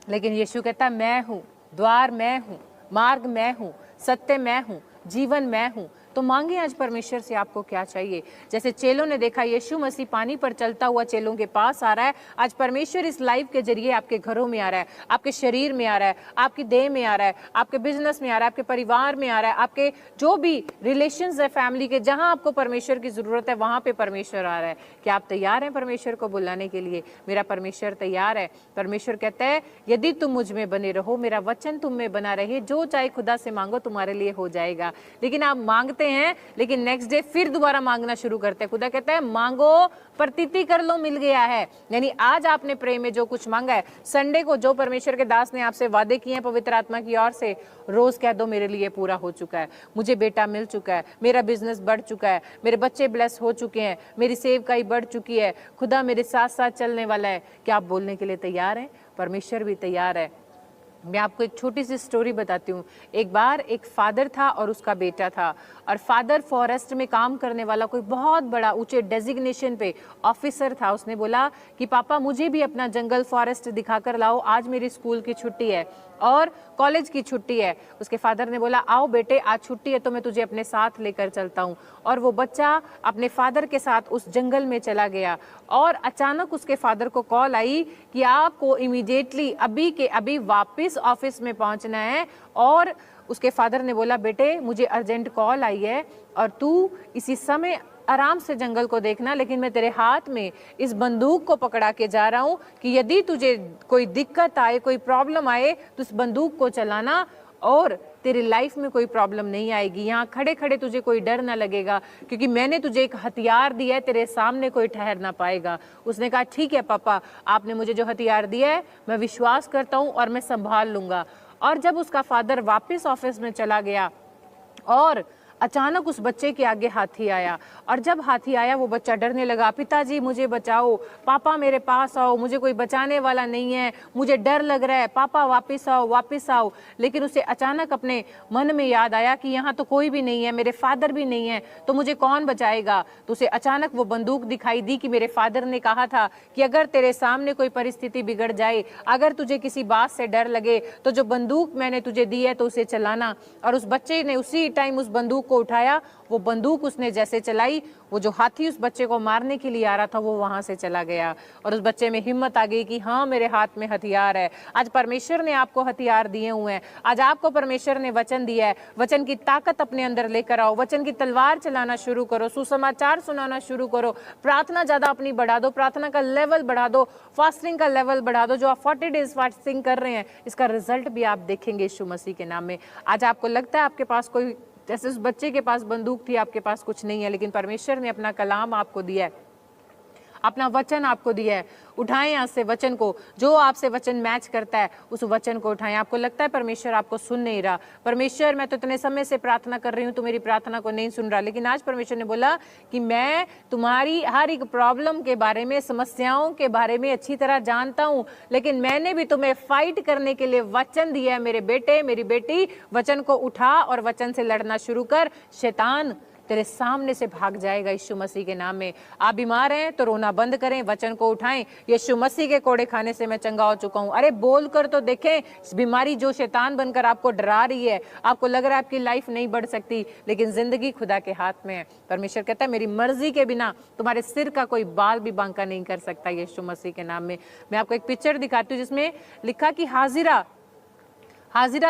लेकिन यीशु कहता है मैं हूं, द्वार मैं हूं, मार्ग मैं हूं, सत्य मैं हूं, जीवन मैं हूं। तो मांगे आज परमेश्वर से आपको क्या चाहिए। जैसे चेलों ने देखा यीशु मसीह पानी पर चलता हुआ चेलों के पास आ रहा है, आज परमेश्वर इस लाइव के जरिए आपके घरों में आ रहा है, आपके शरीर में आ रहा है, आपकी देह में आ रहा है, आपके बिजनेस में आ रहा है, आपके परिवार में आ रहा है, आपके जो भी रिलेशंस है फैमिली के, जहां आपको परमेश्वर की जरूरत है वहां पे परमेश्वर आ रहा है। क्या आप तैयार हैं परमेश्वर को बुलाने के लिए? मेरा परमेश्वर तैयार है। परमेश्वर कहता है यदि तुम मुझ में बने रहो, मेरा वचन तुम में बना रहे, जो चाहे खुदा से मांगो तुम्हारे लिए हो जाएगा। लेकिन आप मांगते हैं, लेकिन नेक्स्ट डे फिर दोबारा मांगना शुरू करते हैं। खुदा कहता है मांगो, प्रतीति कर लो, मिल गया है। यानी आज आपने प्रेम में जो कुछ मांगा है, संडे को जो परमेश्वर के दास ने आपसे वादे किए हैं पवित्र आत्मा की ओर से, रोज कह दो मेरे लिए पूरा हो चुका है, मुझे बेटा मिल चुका है, मेरा बिजनेस बढ़ चुका है, मेरे बच्चे ब्लेस हो चुके हैं, मेरी सेवकाई बढ़ चुकी है, खुदा मेरे साथ साथ चलने वाला है। क्या आप बोलने के लिए तैयार हैं? परमेश्वर भी तैयार है। मैं आपको एक छोटी सी स्टोरी बताती हूँ। एक बार एक फादर था और उसका बेटा था, और फादर फॉरेस्ट में काम करने वाला कोई बहुत बड़ा ऊंचे डेजिग्नेशन पे ऑफिसर था। उसने बोला कि पापा मुझे भी अपना जंगल फॉरेस्ट दिखाकर लाओ, आज मेरी स्कूल की छुट्टी है और कॉलेज की छुट्टी है। उसके फादर ने बोला आओ बेटे आज छुट्टी है तो मैं तुझे अपने साथ लेकर चलता हूँ। और वो बच्चा अपने फादर के साथ उस जंगल में चला गया और अचानक उसके फादर को कॉल आई कि आपको इमीडिएटली अभी के अभी वापस ऑफिस में पहुंचना है। और उसके फादर ने बोला बेटे मुझे अर्जेंट कॉल आई है और तू इसी समय आराम से जंगल को देखना, लेकिन मैं तेरे हाथ में इस बंदूक को पकड़ा के जा रहा हूं कि यदि तुझे कोई दिक्कत आए, कोई प्रॉब्लम आए तो इस बंदूक को चलाना और तेरी लाइफ में कोई प्रॉब्लम नहीं आएगी। यहाँ खड़े खड़े तुझे कोई डर ना लगेगा क्योंकि मैंने तुझे एक हथियार दिया है, तेरे सामने कोई ठहर ना पाएगा। उसने कहा ठीक है पापा, आपने मुझे जो हथियार दिया है मैं विश्वास करता हूँ और मैं संभाल लूंगा। और जब उसका फादर वापस ऑफिस में चला गया और अचानक उस बच्चे के आगे हाथी आया और जब हाथी आया वो बच्चा डरने लगा, पिताजी मुझे बचाओ, पापा मेरे पास आओ, मुझे कोई बचाने वाला नहीं है, मुझे डर लग रहा है, पापा वापस आओ वापस आओ। लेकिन उसे अचानक अपने मन में याद आया कि यहाँ तो कोई भी नहीं है, मेरे फादर भी नहीं है, तो मुझे कौन बचाएगा। तो उसे अचानक वो बंदूक दिखाई दी कि मेरे फादर ने कहा था कि अगर तेरे सामने कोई परिस्थिति बिगड़ जाए, अगर तुझे किसी बात से डर लगे तो जो बंदूक मैंने तुझे दी है तो उसे चलाना। और उस बच्चे ने उसी टाइम उस बंदूक को उठाया, वो बंदूक उसने जैसे चलाई, वो जो हाथी उस बच्चे को मारने के लिए आ रहा था वो वहां से चला गया। और उस बच्चे में हिम्मत आ गई कि हाँ मेरे हाथ में हथियार है। आज परमेश्वर ने आपको हथियार दिए हुए हैं, आज आपको परमेश्वर ने वचन दिया है, वचन की ताकत अपने अंदर लेकर आओ, वचन की तलवार चलाना शुरू करो, सुसमाचार सुनाना शुरू करो, प्रार्थना ज्यादा अपनी बढ़ा दो, प्रार्थना का लेवल बढ़ा दो, फास्टिंग का लेवल बढ़ा दो। जो आप 40 डेज फास्टिंग कर रहे हैं इसका रिजल्ट भी आप देखेंगे यीशु मसीह के नाम में। आज आपको लगता है आपके पास कोई, जैसे उस बच्चे के पास बंदूक थी, आपके पास कुछ नहीं है, लेकिन परमेश्वर ने अपना कलाम आपको दिया है, अपना वचन आपको दिया है। उठाएं यहाँ से वचन को, जो आपसे वचन मैच करता है उस वचन को उठाएं। आपको लगता है परमेश्वर आपको सुन नहीं रहा, परमेश्वर मैं तो इतने समय से प्रार्थना कर रही हूँ तो मेरी प्रार्थना को नहीं सुन रहा, लेकिन आज परमेश्वर ने बोला कि मैं तुम्हारी हर एक प्रॉब्लम के बारे में, समस्याओं के बारे में अच्छी तरह जानता हूँ, लेकिन मैंने भी तुम्हें फाइट करने के लिए वचन दिया है। मेरे बेटे मेरी बेटी, वचन को उठा और वचन से लड़ना शुरू कर, शैतान तेरे सामने से भाग जाएगा यीशु मसीह के नाम में। आप बीमार हैं तो रोना बंद करें, वचन को उठाएं, यीशु मसीह के कोड़े खाने से मैं चंगा हो चुका हूं। अरे बोल कर तो देखें, बीमारी जो शैतान बनकर आपको डरा रही है, आपको लग रहा है आपकी लाइफ नहीं बढ़ सकती, लेकिन जिंदगी खुदा के हाथ में है। परमेश्वर कहता है मेरी मर्जी के बिना तुम्हारे सिर का कोई बाल भी बांका नहीं कर सकता यीशु मसीह के नाम में। मैं आपको एक पिक्चर दिखाती हूँ जिसमें लिखा कि हाजिरा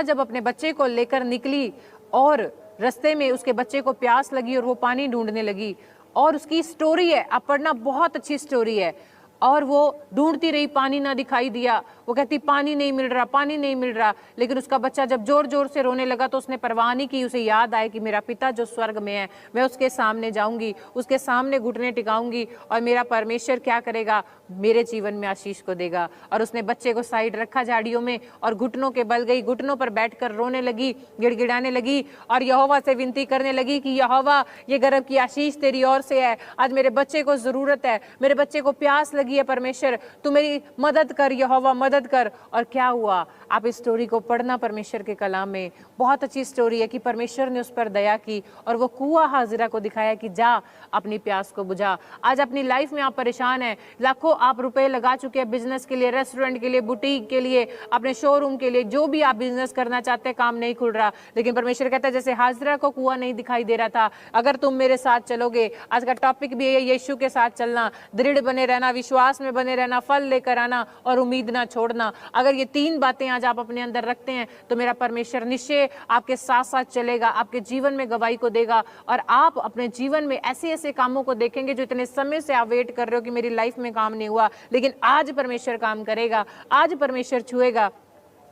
जब अपने बच्चे को लेकर निकली और रास्ते में उसके बच्चे को प्यास लगी और वो पानी ढूंढने लगी, और उसकी स्टोरी है, आप पढ़ना, बहुत अच्छी स्टोरी है। और वो ढूंढती रही, पानी ना दिखाई दिया, वो कहती पानी नहीं मिल रहा, पानी नहीं मिल रहा। लेकिन उसका बच्चा जब जोर जोर से रोने लगा तो उसने परवाह नहीं की। उसे याद आया कि मेरा पिता जो स्वर्ग में है, मैं उसके सामने जाऊंगी, उसके सामने घुटने टिकाऊंगी और मेरा परमेश्वर क्या करेगा, मेरे जीवन में आशीष को देगा। और उसने बच्चे को साइड रखा झाड़ियों में और घुटनों के बल गई, घुटनों पर बैठकर रोने लगी, गिड़गिड़ाने लगी और यहोवा से विनती करने लगी कि यहोवा ये गर्भ की आशीष तेरी ओर से है, आज मेरे बच्चे को जरूरत है, मेरे बच्चे को प्यास लगी है, परमेश्वर तू मेरी मदद कर, यहोवा मदद कर। और क्या हुआ, आप इस स्टोरी को पढ़ना परमेश्वर के कलाम में, बहुत अच्छी स्टोरी है कि परमेश्वर ने उस पर दया की और वो कुआं हाजिरा को दिखाया कि जा अपनी प्यास को बुझा। आज अपनी लाइफ में आप परेशान हैं, लाखों आप रुपए लगा चुके हैं बिजनेस के लिए, रेस्टोरेंट के लिए, बुटीक के लिए, अपने शोरूम के लिए, जो भी आप बिजनेस करना चाहते हैं, काम नहीं खुल रहा। लेकिन परमेश्वर कहता है जैसे हाजिरा को कुआं नहीं दिखाई दे रहा था, अगर तुम मेरे साथ चलोगे, आज का टॉपिक भी है यीशु के साथ चलना, दृढ़ बने रहना, विश्वास में बने रहना, फल लेकर आना और उम्मीद ना छोड़ना। अगर ये 3 बातें आज आप अपने अंदर रखते हैं तो मेरा परमेश्वर निश्चय आपके साथ साथ चलेगा, आपके जीवन में गवाही को देगा और आप अपने जीवन में ऐसे ऐसे कामों को देखेंगे जो इतने समय से आप वेट कर रहे हो कि मेरी लाइफ में काम नहीं हुआ, लेकिन आज परमेश्वर काम करेगा, आज परमेश्वर छुएगा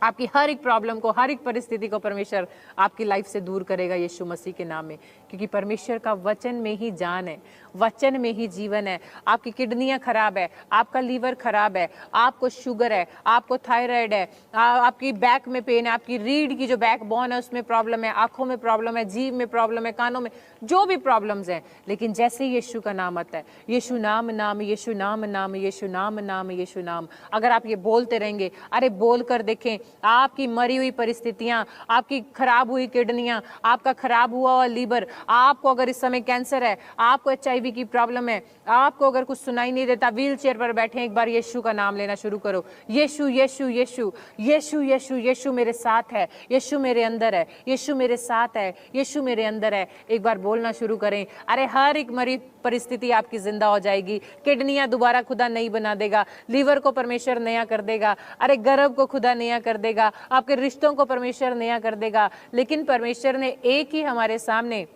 आपकी हर एक प्रॉब्लम को, हर एक परिस्थिति को परमेश्वर आपकी लाइफ से दूर करेगा यीशु मसीह के नाम में। क्योंकि परमेश्वर का वचन में ही जान है, वचन में ही जीवन है। आपकी किडनियां खराब है, आपका लीवर खराब है, आपको शुगर है, आपको थायराइड है, आपकी बैक में पेन है, आपकी रीढ़ की जो बैक बोन है उसमें प्रॉब्लम है, आंखों में प्रॉब्लम है, जीभ में प्रॉब्लम है, कानों में, जो भी प्रॉब्लम्स हैं, लेकिन जैसे यीशु का नाम आता है, यीशु नाम नाम, यीशु नाम नाम, यीशु नाम नाम, यीशु नाम, अगर आप ये बोलते रहेंगे, अरे बोल कर देखें, आपकी मरी हुई परिस्थितियां, आपकी खराब हुई किडनियां, आपका खराब हुआ लीवर, आपको अगर इस समय कैंसर है, आपको HIV की प्रॉब्लम है, आपको अगर कुछ सुनाई नहीं देता, व्हील चेयर पर बैठे एक बार यीशु का नाम लेना शुरू करो। यीशु यीशु यीशु यीशु यीशु यीशु मेरे साथ है, यीशु मेरे अंदर है, यीशु मेरे साथ है, यीशु मेरे अंदर है। एक बार बोलना शुरू करें। अरे हर एक मरी परिस्थिति आपकी जिंदा हो जाएगी। किडनियां दोबारा खुदा नहीं बना देगा, लीवर को परमेश्वर नया कर देगा, अरे गर्भ को खुदा नया कर देगा, आपके रिश्तों को परमेश्वर नया कर देगा। लेकिन परमेश्वर ने एक ही हमारे सामने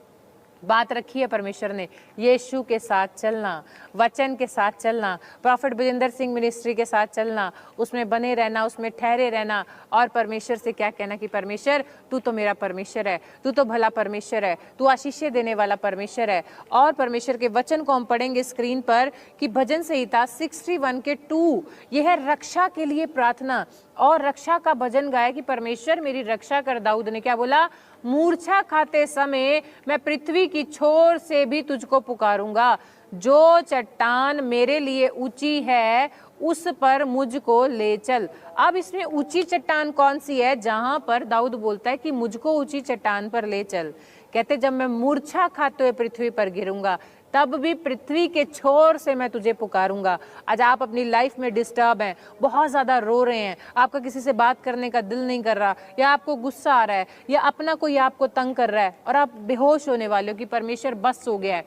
बात रखी है, परमेश्वर ने यीशु के साथ चलना, वचन के साथ चलना, प्रॉफिट बजिंदर सिंह मिनिस्ट्री के साथ चलना, उसमें बने रहना, उसमें ठहरे रहना और परमेश्वर से क्या कहना कि परमेश्वर तू तो मेरा परमेश्वर है, तू तो भला परमेश्वर है, तू आशीषें देने वाला परमेश्वर है। और परमेश्वर के वचन को हम पढ़ेंगे स्क्रीन पर कि भजन संहिता 61 के 2 यह है रक्षा के लिए प्रार्थना। और रक्षा का भजन गाया कि परमेश्वर मेरी रक्षा कर। दाऊद ने क्या बोला? मूर्छा खाते समय मैं पृथ्वी की छोर से भी तुझको पुकारूंगा, जो चट्टान मेरे लिए ऊंची है उस पर मुझको ले चल। अब इसमें ऊंची चट्टान कौन सी है जहां पर दाऊद बोलता है कि मुझको ऊंची चट्टान पर ले चल? कहते जब मैं मूर्छा खाते हुए पृथ्वी पर गिरूंगा तब भी पृथ्वी के छोर से मैं तुझे पुकारूंगा। आज आप अपनी लाइफ में डिस्टर्ब हैं, बहुत ज्यादा रो रहे हैं, आपका किसी से बात करने का दिल नहीं कर रहा, या आपको गुस्सा आ रहा है, या अपना कोई आपको तंग कर रहा है और आप बेहोश होने वाले हो कि परमेश्वर बस हो गया है।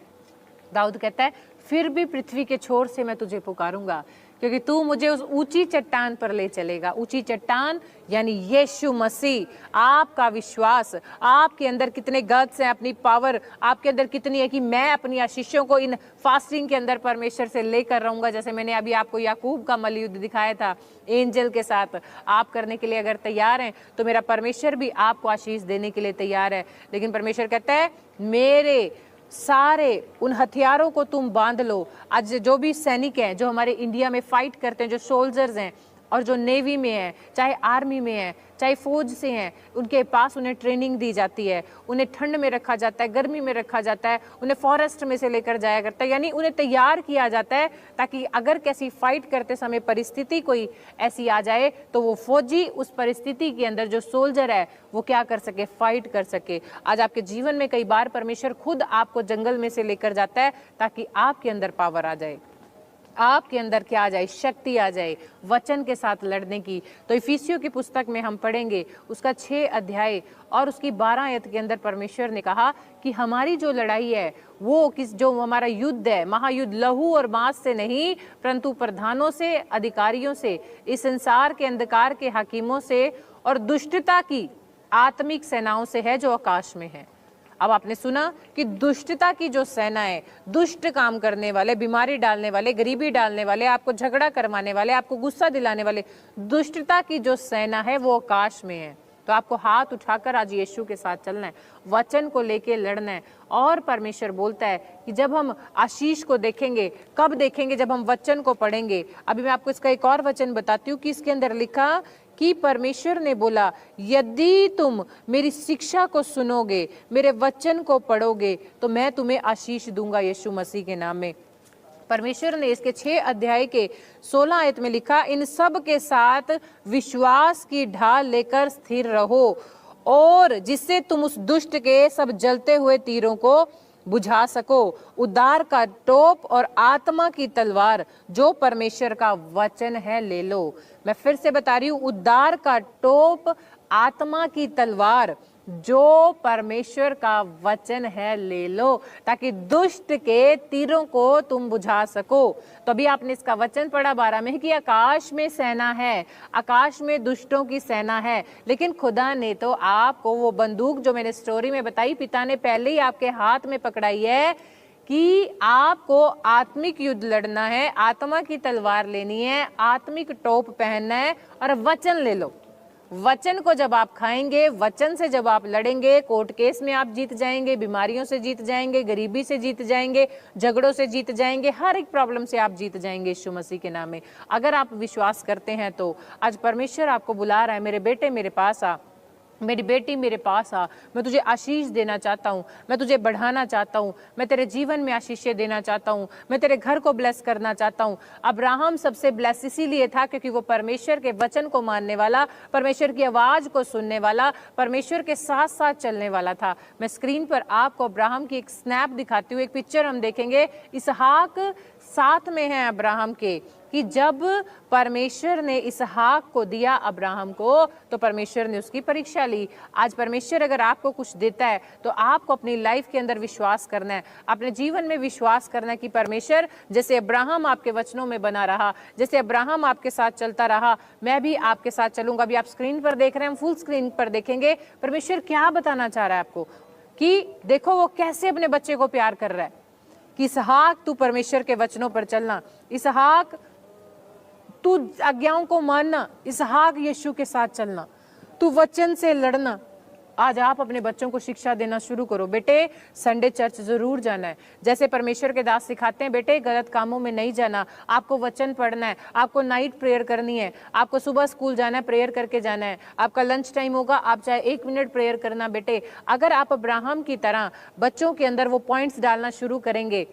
दाऊद कहता है फिर भी पृथ्वी के छोर से मैं तुझे पुकारूंगा, क्योंकि तू मुझे उस ऊंची चट्टान पर ले चलेगा। ऊंची चट्टान यानी यीशु मसीह। आपका विश्वास, आपके अंदर कितने गट्स हैं, अपनी पावर आपके अंदर कितनी है कि मैं अपनी आशीषों को इन फास्टिंग के अंदर परमेश्वर से लेकर रहूंगा। जैसे मैंने अभी आपको याकूब का मलयुद्ध दिखाया था एंजल के साथ, आप करने के लिए अगर तैयार हैं तो मेरा परमेश्वर भी आपको आशीष देने के लिए तैयार है। लेकिन परमेश्वर कहता है मेरे सारे उन हथियारों को तुम बांध लो। आज जो भी सैनिक हैं जो हमारे इंडिया में फाइट करते हैं, जो सोल्जर्स हैं और जो नेवी में है, चाहे आर्मी में है, चाहे फौज से हैं, उनके पास उन्हें ट्रेनिंग दी जाती है, उन्हें ठंड में रखा जाता है, गर्मी में रखा जाता है, उन्हें फॉरेस्ट में से लेकर जाया करता है, यानी उन्हें तैयार किया जाता है ताकि अगर कैसी फाइट करते समय परिस्थिति कोई ऐसी आ जाए तो वो फौजी उस परिस्थिति के अंदर जो सोल्जर है वो क्या कर सके, फाइट कर सके। आज आपके जीवन में कई बार परमेश्वर खुद आपको जंगल में से लेकर जाता है ताकि आपके अंदर पावर आ जाए, आपके अंदर क्या आ जाए, शक्ति आ जाए वचन के साथ लड़ने की। तो इफिसियों की पुस्तक में हम पढ़ेंगे उसका 6 अध्याय और उसकी 12 आयत के अंदर परमेश्वर ने कहा कि हमारी जो लड़ाई है वो जो हमारा युद्ध है, महायुद्ध लहू और मांस से नहीं परंतु प्रधानों से, अधिकारियों से, इस संसार के अंधकार के हाकिमों से और दुष्टता की आत्मिक सेनाओं से है जो आकाश में है। अब आपने सुना कि दुष्टता की जो सेना है, दुष्ट काम करने वाले, बीमारी डालने वाले, गरीबी डालने वाले, आपको झगड़ा करवाने वाले, आपको गुस्सा दिलाने वाले, दुष्टता की जो सेना है वो आकाश में है। तो आपको हाथ उठाकर आज यीशु के साथ चलना है, वचन को लेके लड़ना है। और परमेश्वर बोलता है कि जब हम आशीष को देखेंगे, कब देखेंगे? जब हम वचन को पढ़ेंगे। अभी मैं आपको इसका एक और वचन बताती हूँ कि इसके अंदर लिखा कि परमेश्वर ने बोला यदि तुम मेरी शिक्षा को सुनोगे, मेरे वचन को पढ़ोगे तो मैं तुम्हें आशीष दूंगा यीशु मसीह के नाम में। परमेश्वर ने इसके 6 अध्याय के 16 आयत में लिखा इन सब के साथ विश्वास की ढाल लेकर स्थिर रहो और जिससे तुम उस दुष्ट के सब जलते हुए तीरों को बुझा सको। उद्धार का टोप और आत्मा की तलवार जो परमेश्वर का वचन है ले लो। मैं फिर से बता रही हूँ, उद्धार का टोप, आत्मा की तलवार जो परमेश्वर का वचन है ले लो ताकि दुष्ट के तीरों को तुम बुझा सको। तो अभी आपने इसका वचन पढ़ा 12 में कि आकाश में सेना है, आकाश में दुष्टों की सेना है, लेकिन खुदा ने तो आपको वो बंदूक जो मैंने स्टोरी में बताई, पिता ने पहले ही आपके हाथ में पकड़ाई है कि आपको आत्मिक युद्ध लड़ना है, आत्मा की तलवार लेनी है, आत्मिक टोप पहनना है और वचन ले लो। वचन को जब आप खाएंगे, वचन से जब आप लड़ेंगे, कोर्ट केस में आप जीत जाएंगे, बीमारियों से जीत जाएंगे, गरीबी से जीत जाएंगे, झगड़ों से जीत जाएंगे, हर एक प्रॉब्लम से आप जीत जाएंगे यीशु मसीह के नाम में। अगर आप विश्वास करते हैं तो आज परमेश्वर आपको बुला रहा है, मेरे बेटे मेरे पास आ, मेरी बेटी मेरे पास आ, मैं तुझे आशीष देना चाहता हूँ, मैं तुझे बढ़ाना चाहता हूँ, मैं तेरे जीवन में आशीषें देना चाहता हूँ, मैं तेरे घर को ब्लेस करना चाहता हूँ। अब्राहम सबसे ब्लेस इसीलिए था क्योंकि वो परमेश्वर के वचन को मानने वाला, परमेश्वर की आवाज़ को सुनने वाला, परमेश्वर के साथ साथ चलने वाला था। मैं स्क्रीन पर आपको अब्राहम की एक स्नैप दिखाती हूँ, एक पिक्चर हम देखेंगे। इसहाक साथ में है अब्राहम के, कि जब परमेश्वर ने इसहाक को दिया अब्राहम को, तो परमेश्वर ने उसकी परीक्षा ली। आज परमेश्वर अगर आपको कुछ देता है तो आपको अपनी लाइफ के अंदर विश्वास करना है, अपने जीवन में विश्वास करना है कि परमेश्वर जैसे अब्राहम आपके वचनों में बना रहा, जैसे अब्राहम आपके साथ चलता रहा, मैं भी आपके साथ चलूंगा। अभी आप स्क्रीन पर देख रहे हैं, हम फुल स्क्रीन पर देखेंगे परमेश्वर क्या बताना चाह रहा है आपको, कि देखो वो कैसे अपने बच्चे को प्यार कर रहा है। कि इसहाक तू परमेश्वर के वचनों पर चलना, इसहाक तू आज्ञाओं को मानना, इसहाक यीशु के साथ चलना, तू वचन से लड़ना। आज आप अपने बच्चों को शिक्षा देना शुरू करो, बेटे संडे चर्च जरूर जाना है, जैसे परमेश्वर के दास सिखाते हैं, बेटे गलत कामों में नहीं जाना, आपको वचन पढ़ना है, आपको नाइट प्रेयर करनी है, आपको सुबह स्कूल जाना है, प्रेयर करके जाना है, आपका लंच टाइम होगा, आप चाहे 1 मिनट प्रेयर करना। बेटे अगर आप अब्राहम की तरह बच्चों के अंदर वो पॉइंट्स डालना शुरू करेंगे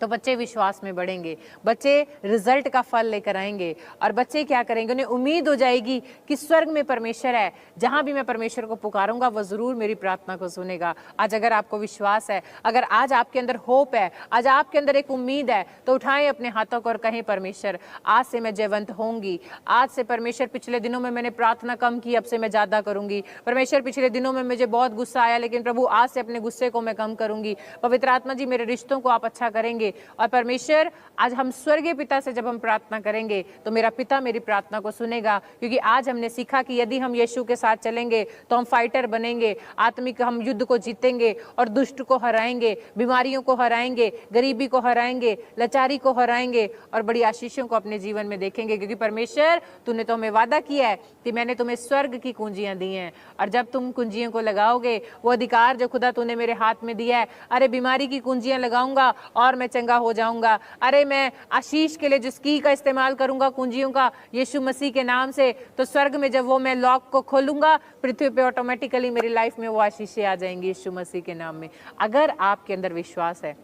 तो बच्चे विश्वास में बढ़ेंगे, बच्चे रिजल्ट का फल लेकर आएंगे, और बच्चे क्या करेंगे, उन्हें उम्मीद हो जाएगी कि स्वर्ग में परमेश्वर है, जहां भी मैं परमेश्वर को पुकारूंगा वो जरूर मेरी प्रार्थना को सुनेगा। आज अगर आपको विश्वास है, अगर आज आपके अंदर होप है, आज आपके अंदर एक उम्मीद है, तो उठाएं अपने हाथों को और कहें परमेश्वर आज से मैं जयवंत होंगी, आज से परमेश्वर पिछले दिनों में मैंने प्रार्थना कम की, अब से मैं ज्यादा करूंगी। परमेश्वर पिछले दिनों में मुझे बहुत गुस्सा आया, लेकिन प्रभु आज से अपने गुस्से को मैं कम करूंगी। पवित्र आत्मा जी मेरे रिश्तों को आप अच्छा करेंगे। और परमेश्वर आज हम स्वर्गीय पिता से जब हम प्रार्थना करेंगे तो मेरा पिता मेरी प्रार्थना को सुनेगा, क्योंकि आज हमने सीखा कि यदि हम यीशु के साथ चलेंगे तो हम फाइटर बनेंगे, आत्मिक हम युद्ध को जीतेंगे और दुष्ट को हराएंगे, बीमारियों को हराएंगे, गरीबी को हराएंगे, लाचारी को हराएंगे और बड़ी आशीषों को अपने जीवन में देखेंगे। क्योंकि परमेश्वर तूने तो हमें वादा किया है कि मैंने तुम्हें स्वर्ग की कुंजियां दी हैं, और जब तुम कुंजियों को लगाओगे, वो अधिकार जो खुदा तूने मेरे हाथ में दिया है, अरे बीमारी की कुंजियां लगाऊंगा और मैं चंगा हो जाऊंगा, अरे मैं आशीष के लिए जिस की का इस्तेमाल करूंगा कुंजियों का यीशु मसीह के नाम से, तो स्वर्ग में जब वो मैं लॉक को खोलूंगा पृथ्वी पे ऑटोमेटिकली मेरी लाइफ में वो आशीषें आ जाएंगी यीशु मसीह के नाम में। अगर आपके अंदर विश्वास है,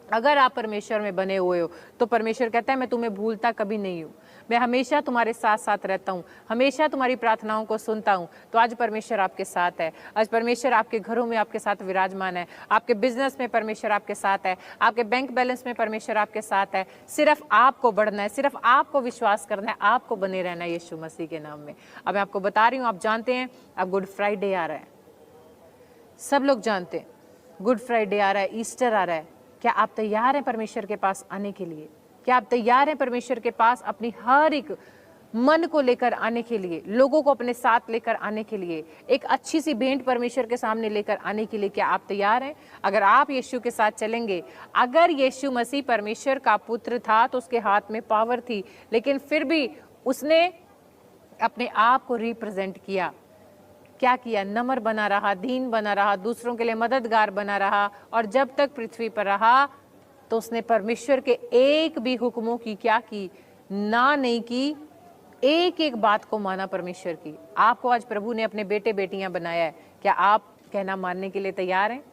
अगर आप परमेश्वर में बने हुए हो, तो परमेश्वर कहता है मैं तुम्हें भूलता कभी नहीं हूं, मैं हमेशा तुम्हारे साथ साथ रहता हूं, हमेशा तुम्हारी प्रार्थनाओं को सुनता हूं। तो आज परमेश्वर आपके साथ है, आज परमेश्वर आपके घरों में आपके साथ विराजमान है, आपके बिजनेस में परमेश्वर आपके साथ है, आपके बैंक बैलेंस में परमेश्वर आपके साथ है। सिर्फ आपको बढ़ना है, सिर्फ आपको विश्वास करना है, आपको बने रहना है यीशु मसीह के नाम में। अब मैं आपको बता रही हूँ, आप जानते हैं अब गुड फ्राइडे आ रहा है, सब लोग जानते हैं गुड फ्राइडे आ रहा है, ईस्टर आ रहा है। क्या आप तैयार हैं परमेश्वर के पास आने के लिए? क्या आप तैयार हैं परमेश्वर के पास अपनी हर एक मन को लेकर आने के लिए, लोगों को अपने साथ लेकर आने के लिए, एक अच्छी सी भेंट परमेश्वर के सामने लेकर आने के लिए? क्या आप तैयार हैं? अगर आप यीशु के साथ चलेंगे, अगर यीशु मसीह परमेश्वर का पुत्र था तो उसके हाथ में पावर थी, लेकिन फिर भी उसने अपने आप को रिप्रेजेंट किया। क्या किया? नम्र बना रहा, दीन बना रहा, दूसरों के लिए मददगार बना रहा, और जब तक पृथ्वी पर रहा तो उसने परमेश्वर के एक भी हुक्मों की क्या की? ना नहीं की, एक एक बात को माना परमेश्वर की। आपको आज प्रभु ने अपने बेटे बेटियां बनाया है, क्या आप कहना मानने के लिए तैयार हैं?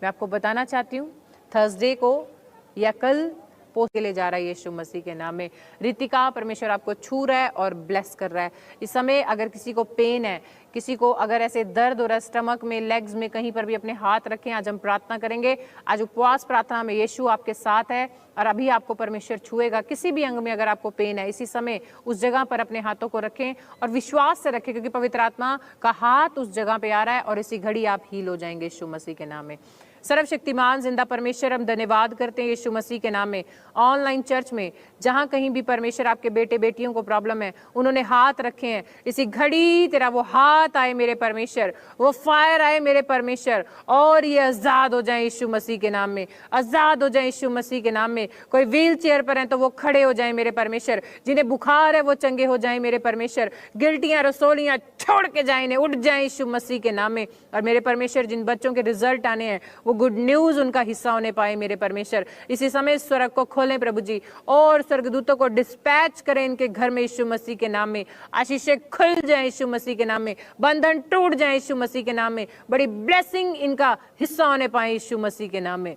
मैं आपको बताना चाहती हूँ, थर्सडे को या कल पोस्ट के लिए जा रहा है यीशु मसीह के नाम में। रितिका, परमेश्वर आपको छू रहा है और ब्लेस कर रहा है। इस समय अगर किसी को पेन है, किसी को अगर ऐसे दर्द हो रहा है स्टमक में, लेग्स में, कहीं पर भी अपने हाथ रखें। आज हम प्रार्थना करेंगे, आज उपवास प्रार्थना में यीशु आपके साथ है और अभी आपको परमेश्वर छुएगा। किसी भी अंग में अगर आपको पेन है, इसी समय उस जगह पर अपने हाथों को रखें और विश्वास से रखें, क्योंकि पवित्र आत्मा का हाथ उस जगह पे आ रहा है और इसी घड़ी आप हील हो जाएंगे यीशु मसीह के नाम में। सर्वशक्तिमान जिंदा परमेश्वर, हम धन्यवाद करते हैं यीशु मसीह के नाम में। ऑनलाइन चर्च में जहां कहीं भी परमेश्वर आपके बेटे बेटियों को प्रॉब्लम है, उन्होंने हाथ रखे हैं, इसी घड़ी तेरा वो हाथ आए मेरे परमेश्वर, वो फायर आए मेरे परमेश्वर, और ये आजाद हो जाए यीशु मसीह के नाम में, आजाद हो जाए यीशु मसीह के नाम में। कोई व्हील चेयर पर है तो वो खड़े हो जाए मेरे परमेश्वर, जिन्हें बुखार है वो चंगे हो जाए मेरे परमेश्वर, गिल्टियां रसोलियां छोड़ के जाए, उठ जाए यीशु मसीह के नाम में। और मेरे परमेश्वर, जिन बच्चों के रिजल्ट आने हैं वो गुड न्यूज उनका हिस्सा होने पाए मेरे परमेश्वर। इसी समय स्वर्ग को खोलें प्रभु जी, और स्वर्गदूतों को डिस्पैच करें इनके घर में यीशु मसीह के नाम में। आशीषें खुल जाए यीशु मसीह के नाम में, बंधन टूट जाए यीशु मसीह के नाम में, बड़ी ब्लेसिंग इनका हिस्सा होने पाए यीशु मसीह के नाम में।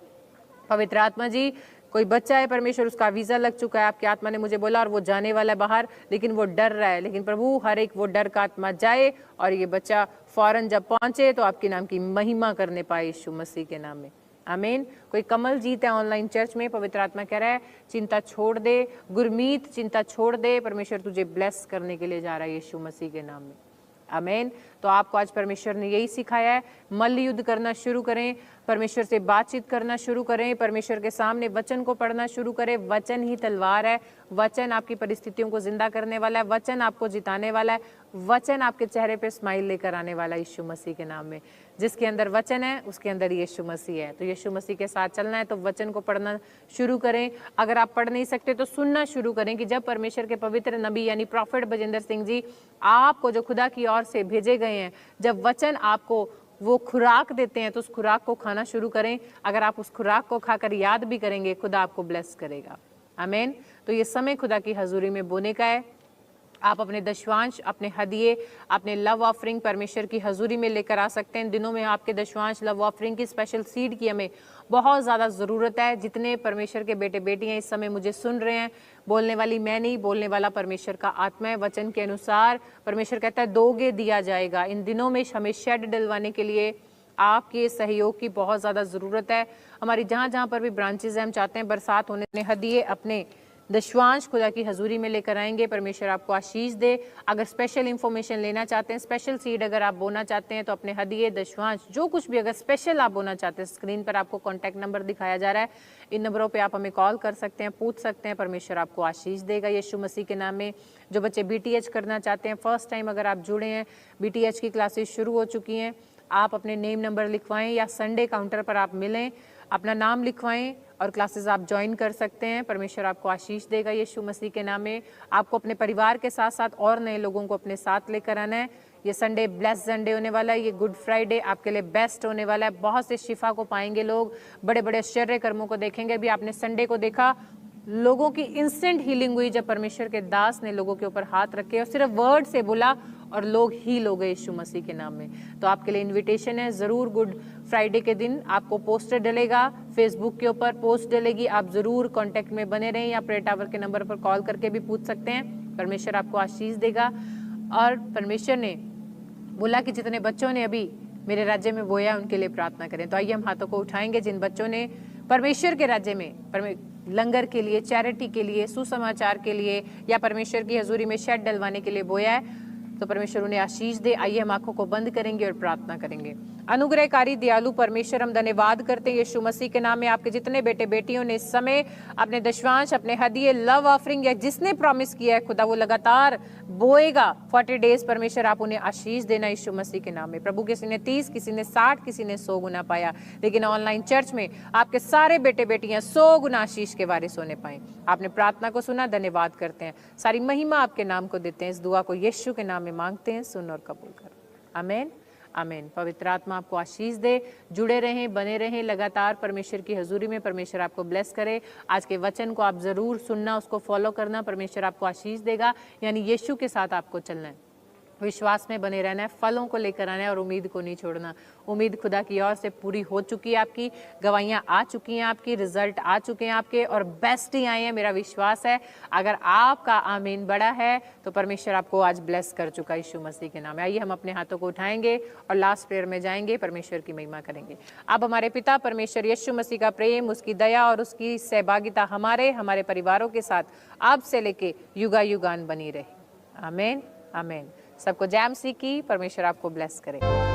पवित्र आत्मा जी, कोई बच्चा है परमेश्वर, उसका वीजा लग चुका है, आपकी आत्मा ने मुझे बोला, और वो जाने वाला है बाहर, लेकिन वो डर रहा है, लेकिन प्रभु हर एक वो डर का आत्मा जाए और ये बच्चा फौरन जब पहुंचे तो आपके नाम की महिमा करने पाए यीशु मसीह के नाम में, आमीन। कोई कमल जीत है ऑनलाइन चर्च में, पवित्र आत्मा कह रहा है चिंता छोड़ दे, गुरमीत चिंता छोड़ दे, परमेश्वर तुझे ब्लेस करने के लिए जा रहा है यीशु मसीह के नाम में, आमीन। तो आपको आज परमेश्वर ने यही सिखाया है, मल्ल युद्ध करना शुरू करें, परमेश्वर से बातचीत करना शुरू करें, परमेश्वर के सामने वचन को पढ़ना शुरू करें। वचन ही तलवार है, वचन आपकी परिस्थितियों को जिंदा करने वाला है, वचन आपको जिताने वाला है, वचन आपके चेहरे पे स्माइल लेकर आने वाला है यीशु मसीह के नाम में। जिसके अंदर वचन है उसके अंदर यीशु मसीह है, तो यीशु मसीह के साथ चलना है तो वचन को पढ़ना शुरू करें। अगर आप पढ़ नहीं सकते तो सुनना शुरू करें कि जब परमेश्वर के पवित्र नबी यानी प्रॉफिट बजिंदर सिंह जी आपको जो खुदा की ओर से भेजे गए हैं, जब वचन आपको वो खुराक देते हैं तो उस खुराक को खाना शुरू करें। अगर आप उस खुराक को खाकर याद भी करेंगे, खुदा आपको ब्लेस करेगा, आमीन। तो ये समय खुदा की हजूरी में बोने का है। आप अपने दशवांश, अपने हदिये, अपने लव ऑफरिंग परमेश्वर की हजूरी में लेकर आ सकते हैं। इन दिनों में आपके दशवांश, लव ऑफरिंग की, स्पेशल सीड की हमें बहुत ज़्यादा ज़रूरत है। जितने परमेश्वर के बेटे बेटियां इस समय मुझे सुन रहे हैं, बोलने वाली मैं नहीं, बोलने वाला परमेश्वर का आत्मा है। वचन के अनुसार परमेश्वर कहता है दोगे दिया जाएगा। इन दिनों में हमें शेड डलवाने के लिए आपके सहयोग की बहुत ज़्यादा ज़रूरत है। हमारी जहाँ जहाँ पर भी ब्रांचेज हैं, हम चाहते हैं बरसात होने, अपने हदिये, अपने दशवांश खुदा की हजूरी में लेकर आएंगे। परमेश्वर आपको आशीष दे। अगर स्पेशल इंफॉर्मेशन लेना चाहते हैं, स्पेशल सीड अगर आप बोना चाहते हैं, तो अपने हदिये, दशवांश, जो कुछ भी अगर स्पेशल आप बोना चाहते हैं, स्क्रीन पर आपको कॉन्टैक्ट नंबर दिखाया जा रहा है, इन नंबरों पे आप हमें कॉल कर सकते हैं, पूछ सकते हैं। परमेश्वर आपको आशीष देगा यीशु मसीह के नाम में। जो बच्चे BTH करना चाहते हैं, फर्स्ट टाइम अगर आप जुड़े हैं, BTH की क्लासेस शुरू हो चुकी हैं, आप अपने नेम नंबर लिखवाएं या संडे काउंटर पर आप मिलें, अपना नाम लिखवाएं और क्लासेस आप ज्वाइन कर सकते हैं। परमेश्वर आपको आशीष देगा यीशु मसीह के नाम में। आपको अपने परिवार के साथ साथ और नए लोगों को अपने साथ लेकर आना है। ये संडे ब्लेस संडे होने वाला है, ये गुड फ्राइडे आपके लिए बेस्ट होने वाला है। बहुत से शिफा को पाएंगे लोग, बड़े बड़े आश्चर्य कर्मों को देखेंगे। भी आपने संडे को देखा, लोगों की इंस्टेंट हीलिंग हुई जब परमेश्वर के दास ने लोगों के ऊपर हाथ रखे और सिर्फ वर्ड से बोला और लोग हील हो गए यीशु मसीह के नाम में। तो आपके लिए इनविटेशन है, ज़रूर गुड फ्राइडे के दिन आपको पोस्टर डलेगा, फेसबुक के ऊपर पोस्ट डलेगी, आप ज़रूर कांटेक्ट में बने रहें या प्रेयर टावर के नंबर पर कॉल करके भी पूछ सकते हैं। परमेश्वर आपको आशीष देगा। और परमेश्वर ने बोला कि जितने बच्चों ने अभी मेरे राज्य में बोया उनके लिए प्रार्थना करें। तो आइए हम हाथों को उठाएंगे जिन बच्चों ने परमेश्वर के राज्य में लंगर के लिए, चैरिटी के लिए, सुसमाचार के लिए या परमेश्वर की हजूरी में शेड डलवाने के लिए बोया है, तो परमेश्वर उन्हें आशीष दे। आइए हम आंखों को बंद करेंगे और प्रार्थना करेंगे। अनुग्रहकारी दयालु परमेश्वर, हम धन्यवाद करते हैं यीशु मसीह के नाम में। आपके जितने बेटे बेटियों ने इस समय अपने दशवांश, अपने हदिये, लव ऑफरिंग या जिसने प्रॉमिस किया है खुदा वो लगातार बोएगा 40 डेज। परमेश्वर आप उन्हें आशीष देना यीशु मसीह के नाम में। प्रभु किसी ने 30, किसी ने 60, किसी ने 100 गुना पाया, लेकिन ऑनलाइन चर्च में आपके सारे बेटे बेटियां 100 गुना आशीष के वारिस होने पाए। आपने प्रार्थना को सुना, धन्यवाद करते हैं। सारी महिमा आपके नाम को देते हैं। इस दुआ को यीशु के नाम में मांगते हैं, सुन और कबूल कर, आमीन आमीन। पवित्र आत्मा आपको आशीष दे। जुड़े रहें, बने रहें लगातार परमेश्वर की हजूरी में। परमेश्वर आपको ब्लेस करे। आज के वचन को आप जरूर सुनना, उसको फॉलो करना। परमेश्वर आपको आशीष देगा। यानी यीशु के साथ आपको चलना है, विश्वास में बने रहना है, फलों को लेकर आना है और उम्मीद को नहीं छोड़ना। उम्मीद खुदा की ओर से पूरी हो चुकी है आपकी, गवाहियां आ चुकी हैं आपकी, रिजल्ट आ चुके हैं आपके और बेस्ट ही आए हैं, मेरा विश्वास है। अगर आपका आमीन बड़ा है तो परमेश्वर आपको आज ब्लेस कर चुका है यीशु मसीह के नाम में। आइए हम अपने हाथों को उठाएंगे और लास्ट प्रेयर में जाएंगे, परमेश्वर की महिमा करेंगे। अब हमारे पिता परमेश्वर यीशु मसीह का प्रेम, उसकी दया और उसकी सहभागिता हमारे परिवारों के साथ अब से लेके युगा युगान बनी रहे। आमीन आमीन। सबको जय मसीह की। परमेश्वर आपको ब्लेस करे।